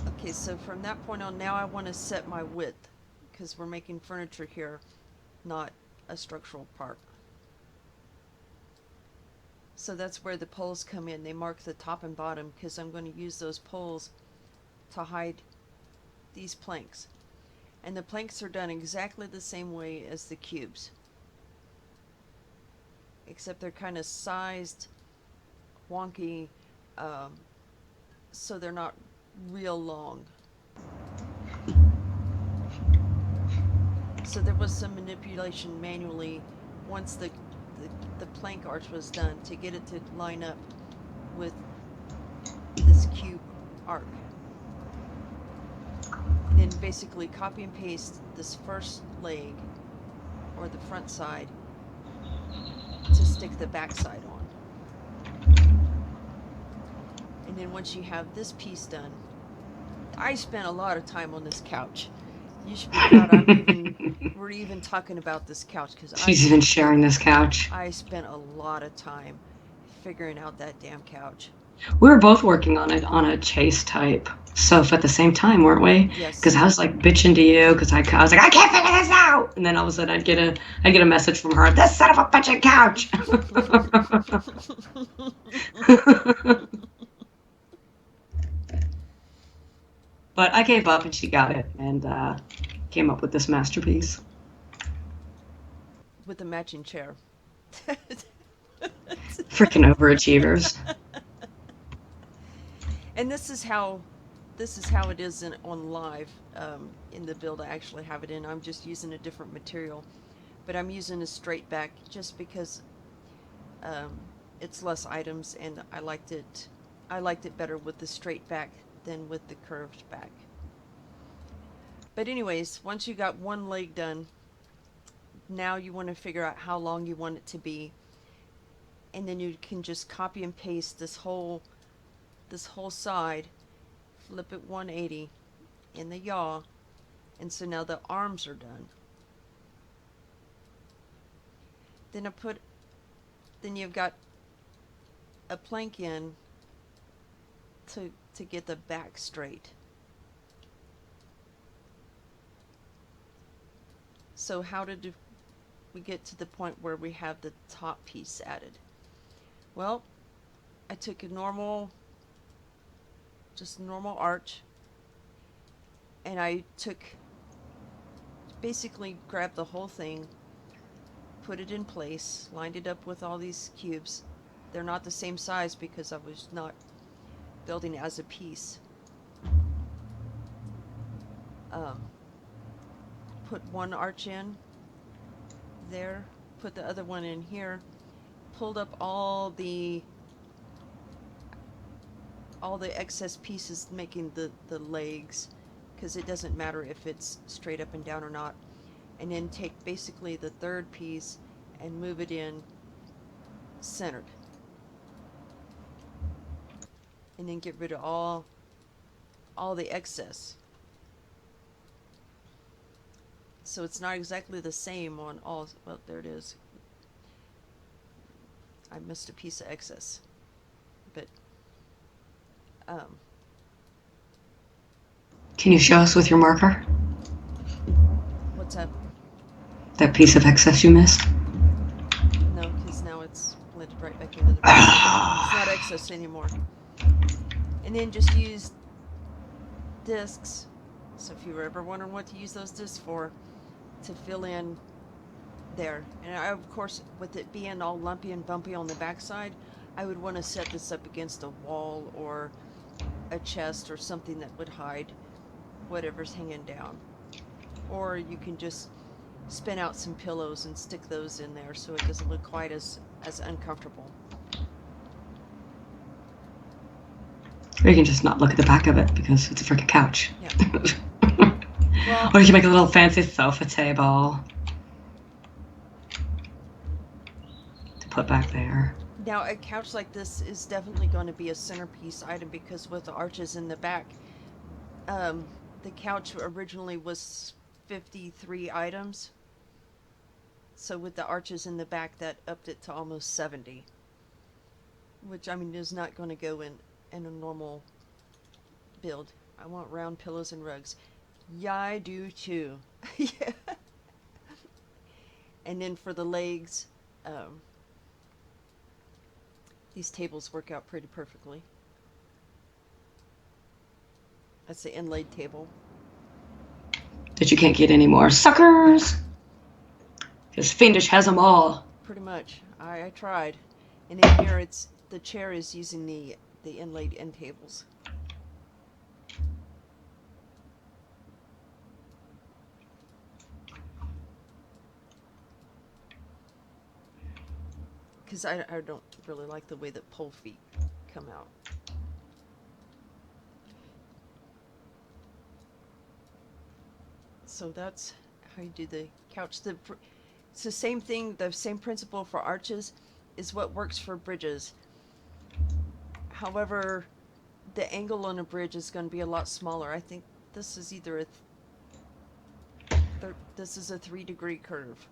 S2: Okay, so from that point on, now I want to set my width, because we're making furniture here, not a structural part. So that's where the poles come in. They mark the top and bottom, because I'm going to use those poles to hide these planks. And the planks are done exactly the same way as the cubes, except they're kind of sized wonky, um, so they're not real long. So there was some manipulation manually once the, the plank arch was done to get it to line up with this cube arc. And then basically copy and paste this first leg or the front side to stick the back side on. And then once you have this piece done, I spent a lot of time on this couch. You should be proud. We're even talking about this couch because
S1: She's even sharing this couch.
S2: I spent a lot of time figuring out that damn couch.
S1: We were both working on a chase type sofa at the same time, weren't we?
S2: Yes.
S1: Because I was like bitching to you because I was like, I can't figure this out, and then all of a sudden I get a message from her, this son of a bitchin' couch. But I gave up and she got it and came up with this masterpiece.
S2: With a matching chair.
S1: Freaking overachievers.
S2: And this is how it is on live. In the build I actually have it in, I'm just using a different material, but I'm using a straight back just because um, it's less items, and I liked it better with the straight back than with the curved back. But anyways, once you got one leg done, now you want to figure out how long you want it to be, and then you can just copy and paste this whole side, flip it 180 in the yaw, and so now the arms are done. Then then you've got a plank in to get the back straight. So how did we get to the point where we have the top piece added? Well, I took just a normal arch, and I basically grabbed the whole thing, put it in place, lined it up with all these cubes. They're not the same size because I was not building as a piece. Um, put one arch in there, put the other one in here, pulled up all the excess pieces making the legs, because it doesn't matter if it's straight up and down or not, and then take basically the third piece and move it in centered, and then get rid of all the excess. So it's not exactly the same on all. Well, there it is. I missed a piece of excess. But um,
S1: Can you show us with your marker
S2: what's up?
S1: that piece of excess you missed?
S2: No, because now it's blended right back into the rest, so it's not excess anymore. And then just use discs. So if you were ever wondering what to use those discs for, to fill in there. And I, of course, with it being all lumpy and bumpy on the backside, I would want to set this up against a wall or a chest or something that would hide whatever's hanging down. Or you can just spin out some pillows and stick those in there so it doesn't look quite as uncomfortable.
S1: Or you can just not look at the back of it because it's a freaking couch.
S2: Yeah. Well,
S1: Or you can make a little fancy sofa table to put back there.
S2: now a couch like this is definitely going to be a centerpiece item because with the arches in the back, um, the couch originally was 53 items. So with the arches in the back, that upped it to almost 70, which I mean is not going to go in a normal build. I want round pillows and rugs. Yeah, I do too. Yeah. And then for the legs, um, these tables work out pretty perfectly. That's the inlaid table.
S1: That you can't get any more. Suckers! Because Fiendish has them all.
S2: Pretty much. I tried. And in here, it's the chair is using the inlaid end tables. Because I don't really like the way that pole feet come out. So that's how you do the couch. It's the same thing, the same principle for arches is what works for bridges. However, the angle on a bridge is going to be a lot smaller. I think this is either this is a 3-degree curve.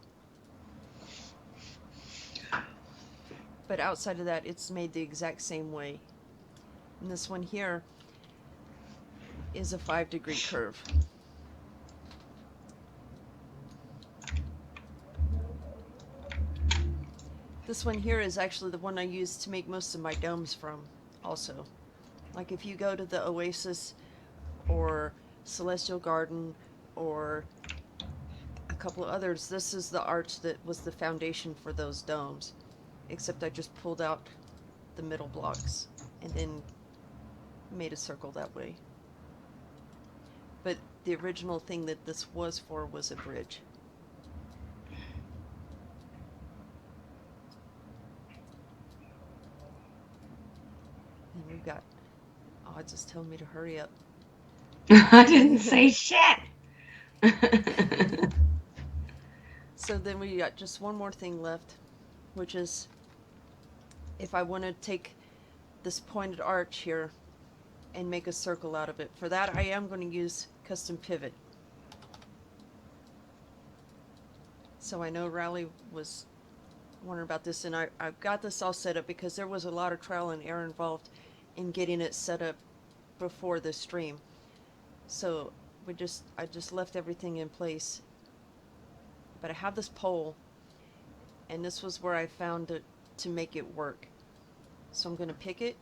S2: But outside of that, it's made the exact same way. And this one here is a 5-degree curve. This one here is actually the one I use to make most of my domes from also. Like if you go to the Oasis or Celestial Garden or a couple of others, this is the arch that was the foundation for those domes. Except I just pulled out the middle blocks and then made a circle that way. But the original thing that this was for was a bridge. And we've got Audz is telling me to hurry up.
S1: I didn't say shit!
S2: So then we got just one more thing left, which is if I want to take this pointed arch here and make a circle out of it. For that, I am going to use custom pivot. So I know Riley was wondering about this, and I've got this all set up because there was a lot of trial and error involved in getting it set up before the stream. So I just left everything in place. But I have this pole, and this was where I found it to make it work. So I'm going to pick it.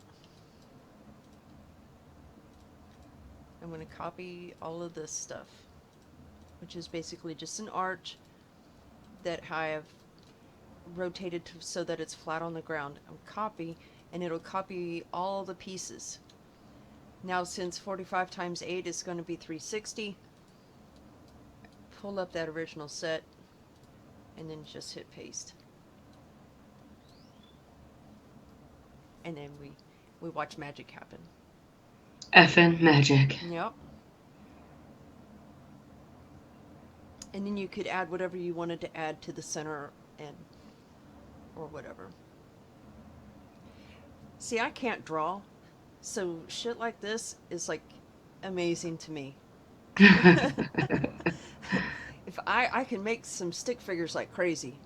S2: I'm going to copy all of this stuff, which is basically just an arch that I have rotated so that it's flat on the ground. I'll copy, and it'll copy all the pieces. Now since 45 times 8 is going to be 360, pull up that original set, and then just hit paste. And then we watch magic happen.
S1: Effin' magic.
S2: Yep. And then you could add whatever you wanted to add to the center and or whatever. See, I can't draw, so shit like this is like amazing to me. If I can make some stick figures like crazy,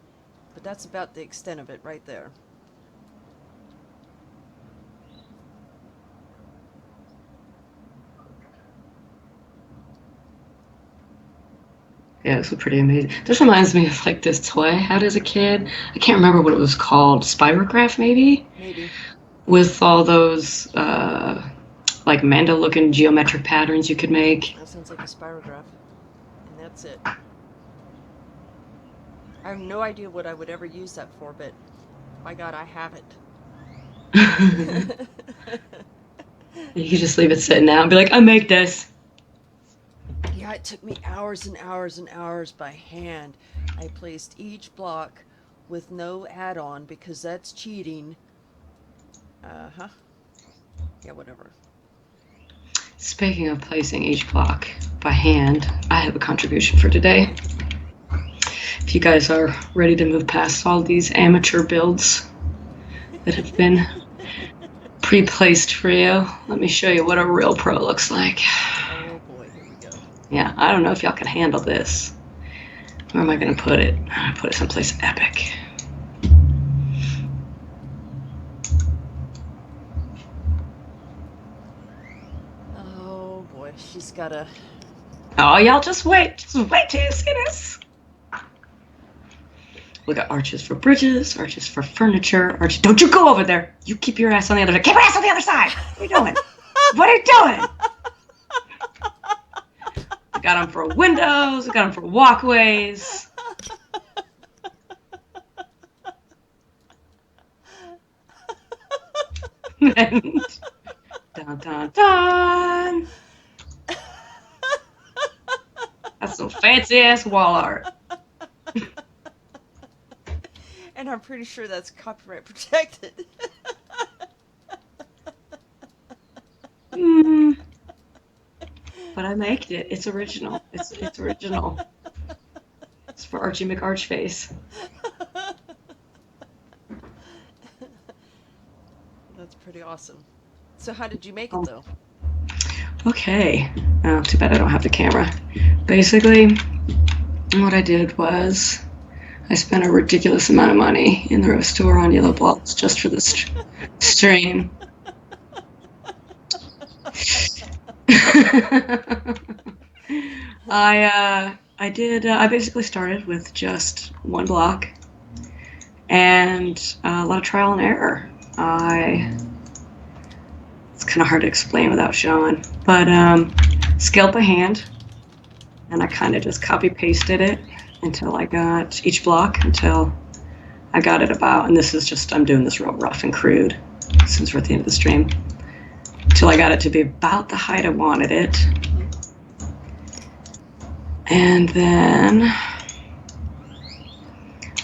S2: but that's about the extent of it right there.
S1: Yeah, it's pretty amazing. This reminds me of like this toy I had as a kid. I can't remember what it was called. Spirograph, maybe?
S2: Maybe.
S1: With all those like manda-looking geometric patterns you could make.
S2: That sounds like a spirograph. And that's it. I have no idea what I would ever use that for, but by God, I have it.
S1: You could just leave it sitting out and be like, I make this.
S2: Yeah, it took me hours and hours and hours by hand. I placed each block with no add-on because that's cheating. Uh-huh. Yeah, whatever.
S1: Speaking of placing each block by hand, I have a contribution for today. If you guys are ready to move past all these amateur builds that have been pre-placed for you, let me show you what a real pro looks like.
S2: Oh boy, here we go.
S1: Yeah, I don't know if y'all can handle this. Where am I going to put it? I'm going to put it someplace epic.
S2: Oh boy, she's got a...
S1: Oh, y'all just wait. Just wait till you see this. We got arches for bridges, arches for furniture, arches. Don't you go over there. You keep your ass on the other side. Keep your ass on the other side. What are you doing? What are you doing? I got them for windows. I got them for walkways. And dun dun dun. That's some fancy ass wall art.
S2: And I'm pretty sure that's copyright protected.
S1: Mm. But I made it. It's original. It's original. It's for Archie McArchface.
S2: That's pretty awesome. So how did you make it though?
S1: Okay. Oh, too bad I don't have the camera. Basically, what I did was I spent a ridiculous amount of money in the store on yellow blocks just for this stream. I basically started with just one block and a lot of trial and error. It's kind of hard to explain without showing, but scaled by hand, and I kind of just copy pasted it until I got each block until I got it about, and this is just, I'm doing this real rough and crude since we're at the end of the stream, until I got it to be about the height I wanted it. And then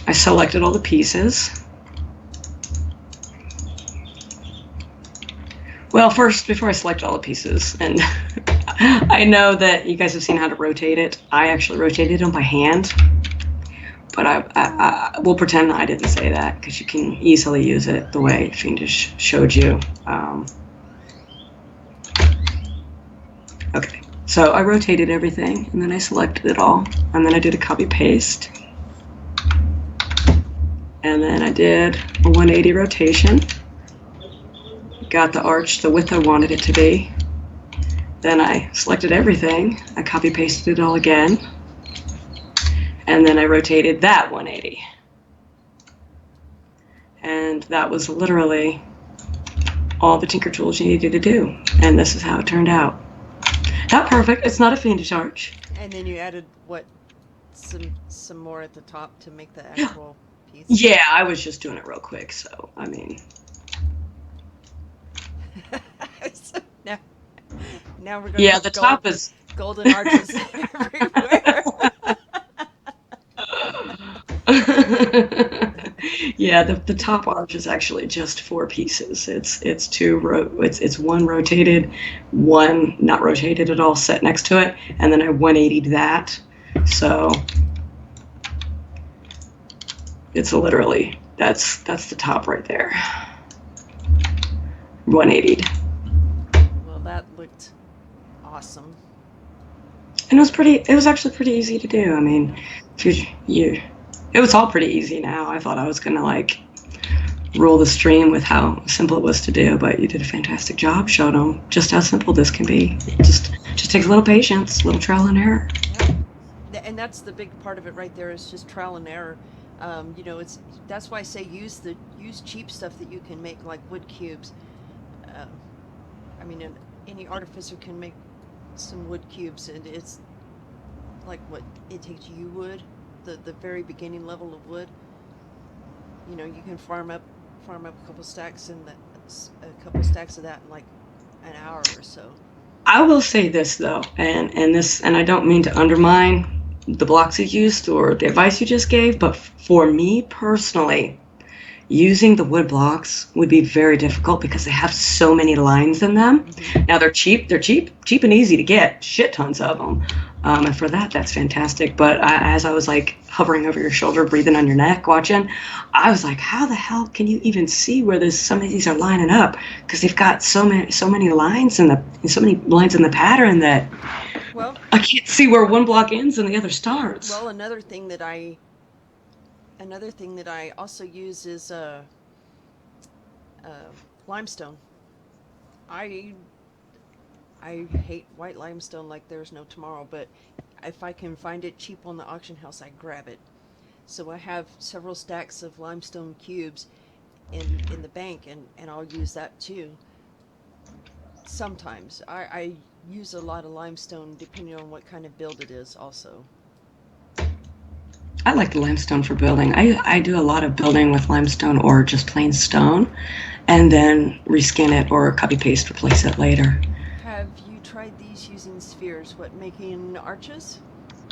S1: I selected all the pieces. Well, first, before I select all the pieces, and I know that you guys have seen how to rotate it. I actually rotated them by hand, but I will pretend I didn't say that because you can easily use it the way Fiendish showed you. Okay, so I rotated everything, and then I selected it all, and then I did a copy paste, and then I did a 180 rotation. Got the arch the width I wanted it to be. Then I selected everything. I copy pasted it all again. And then I rotated that 180. And that was literally all the Tinker Tools you needed to do. And this is how it turned out. Not perfect. It's not a Fiendish arch.
S2: And then you added what? Some more at the top to make the actual piece?
S1: Yeah, I was just doing it real quick, so I mean.
S2: So now we're going
S1: to the top is
S2: golden arches everywhere.
S1: Yeah, the top arch is actually just 4 pieces. It's one rotated, one not rotated at all set next to it, and then I 180'd that. So it's literally that's the top right there. 180'd.
S2: Well, that looked awesome.
S1: And it was actually pretty easy to do. I mean, it was all pretty easy now. I thought I was gonna like rule the stream with how simple it was to do, but you did a fantastic job. Showed them just how simple this can be. It just takes a little patience, a little trial and error.
S2: Yeah. and that's the big part of it right there is just trial and error. It's that's why I say use cheap stuff that you can make like wood cubes. Uh, I mean, any artificer can make some wood cubes, and it's like what it takes you wood, the very beginning level of wood. You can farm up a couple stacks and a couple stacks of that in like an hour or so.
S1: I will say this though, and I don't mean to undermine the blocks you used or the advice you just gave, but for me personally, using the wood blocks would be very difficult because they have so many lines in them.
S2: Mm-hmm.
S1: Now they're cheap. They're cheap and easy to get. Shit tons of them. And for that, that's fantastic. But as I was like hovering over your shoulder, breathing on your neck, watching, I was like, how the hell can you even see where some of these are lining up? Because they've got so many lines so many lines in the pattern that
S2: Well,
S1: I can't see where one block ends and the other starts.
S2: well, another thing that I also use is uh, limestone. I I hate white limestone like there's no tomorrow, but if I can find it cheap on the auction house, I grab it. So I have several stacks of limestone cubes in the bank, and I'll use that too. Sometimes I use a lot of limestone depending on what kind of build it is. Also,
S1: I like the limestone for building. I do a lot of building with limestone or just plain stone, and then reskin it or copy paste replace it later.
S2: have you tried these using spheres? What, making arches?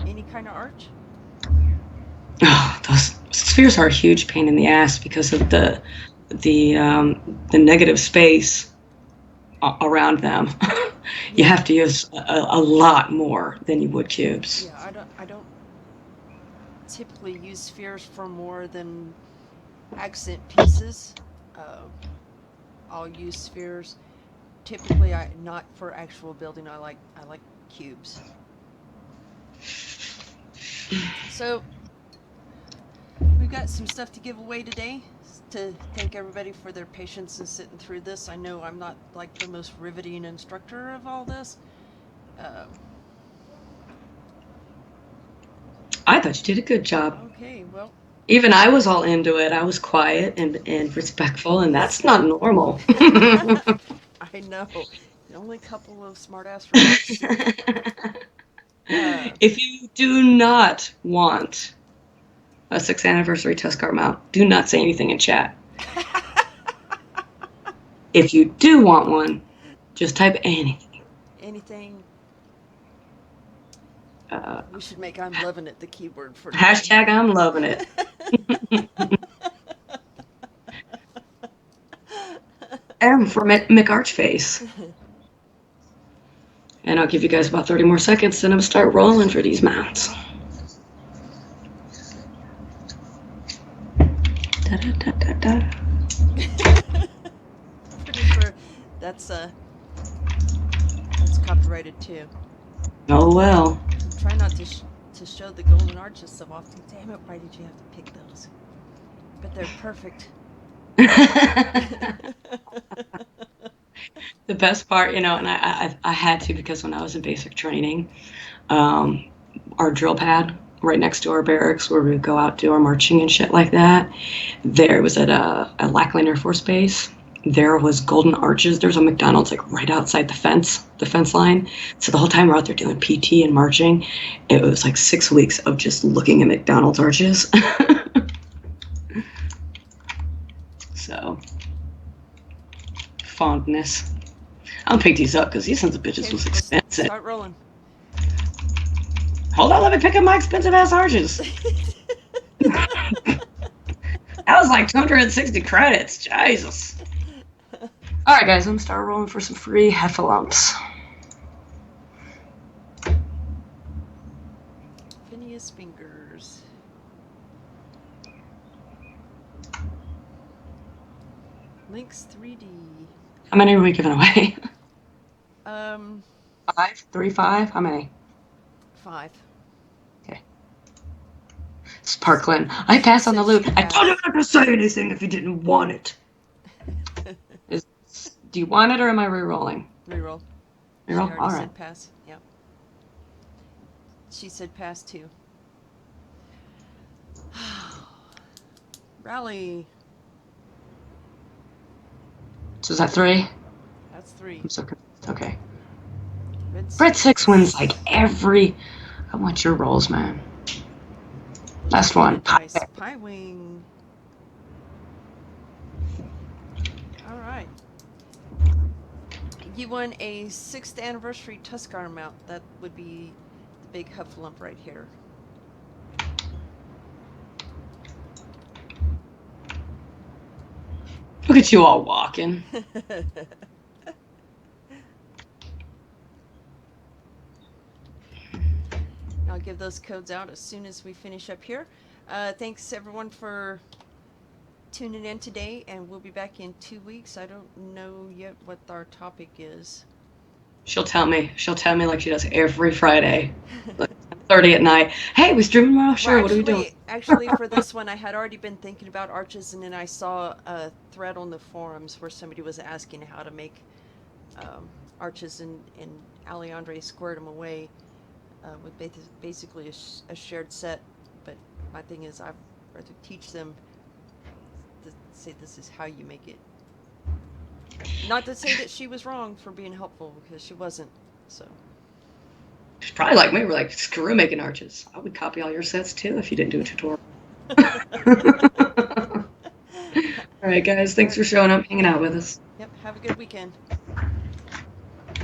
S2: Any kind of arch?
S1: Oh, those spheres are a huge pain in the ass because of the negative space around them. You
S2: Yeah,
S1: have to use a lot more than you would cubes.
S2: yeah. I don't typically use spheres for more than accent pieces. Uh, I'll use spheres. Typically, I not for actual building. I like cubes. So we've got some stuff to give away today. To thank everybody for their patience in sitting through this. I know I'm not like the most riveting instructor of all this. Uh,
S1: I thought you did a good job.
S2: okay, well,
S1: Even I was all into it. I was quiet and respectful, and that's not normal.
S2: I know. The only couple of smartass remarks. Uh,
S1: If you do not want a 6th anniversary test car mount, do not say anything in chat. If you do want one, just type anything.
S2: anything
S1: Uh,
S2: we should make I'm loving it the keyword for today.
S1: Hashtag I'm loving it. M for McArchface. And I'll give you guys about 30 more seconds, then I'm going to start rolling for these mounts. Da, da, da, da, da.
S2: Pretty sure that's that's copyrighted too.
S1: Oh well.
S2: Try not to show the golden arches so often. Damn it! Why did you have to pick those? But they're perfect.
S1: The best part, and I had to because when I was in basic training, um, our drill pad right next to our barracks where we would go out do our marching and shit like that, there was at a Lackland Air Force Base. There was golden arches. There's a McDonald's like right outside the fence line. So the whole time we're out there doing PT and marching, it was like 6 weeks of just looking at McDonald's arches. So, fondness. I'll pick these up because these sons of bitches
S2: Okay,
S1: was
S2: let's
S1: expensive.
S2: start rolling.
S1: Hold on, let me pick up my expensive ass arches. That was like 260 credits. Jesus. All right, guys, I'm gonna start rolling for some free heffalumps.
S2: Phineas Fingers. Links 3D.
S1: How many are we giving away?
S2: Um,
S1: 5, 3, 5. How many?
S2: 5.
S1: Okay. It's Parkland. I pass on the loot. I told you not to say anything if you didn't want it. Do you want it or am I re-rolling?
S2: Reroll. She
S1: Reroll?
S2: already
S1: All right.
S2: said pass. Yeah. She said pass too. Rally.
S1: So is that 3?
S2: That's 3.
S1: I'm so confused. Okay.
S2: Red
S1: Red 6 wins
S2: 6.
S1: like every. I want your rolls, man. Last one.
S2: Educated dice. Pie Wing. All right. You won a 6th anniversary Tuscar mount. That would be the big Hufflump right here.
S1: Look at you all walking.
S2: I'll give those codes out as soon as we finish up here. Thanks everyone for tuning in today, and we'll be back in 2 weeks. I don't know yet what our topic is.
S1: She'll tell me. She'll tell me like she does every Friday, like 10:30 at night. Hey, we streaming tomorrow? Sure.
S2: Well,
S1: What are we doing?
S2: actually, for this one, I had already been thinking about arches, and then I saw a thread on the forums where somebody was asking how to make arches, and Alejandre squared them away with basically a shared set. But my thing is, I'd rather teach them to say this is how you make it. Not to say that she was wrong for being helpful, because she wasn't. So.
S1: She's probably like me. We're like, screw making arches. I would copy all your sets too if you didn't do a tutorial. All right, guys. Thanks for showing up, hanging out with us.
S2: Yep. Have a good weekend.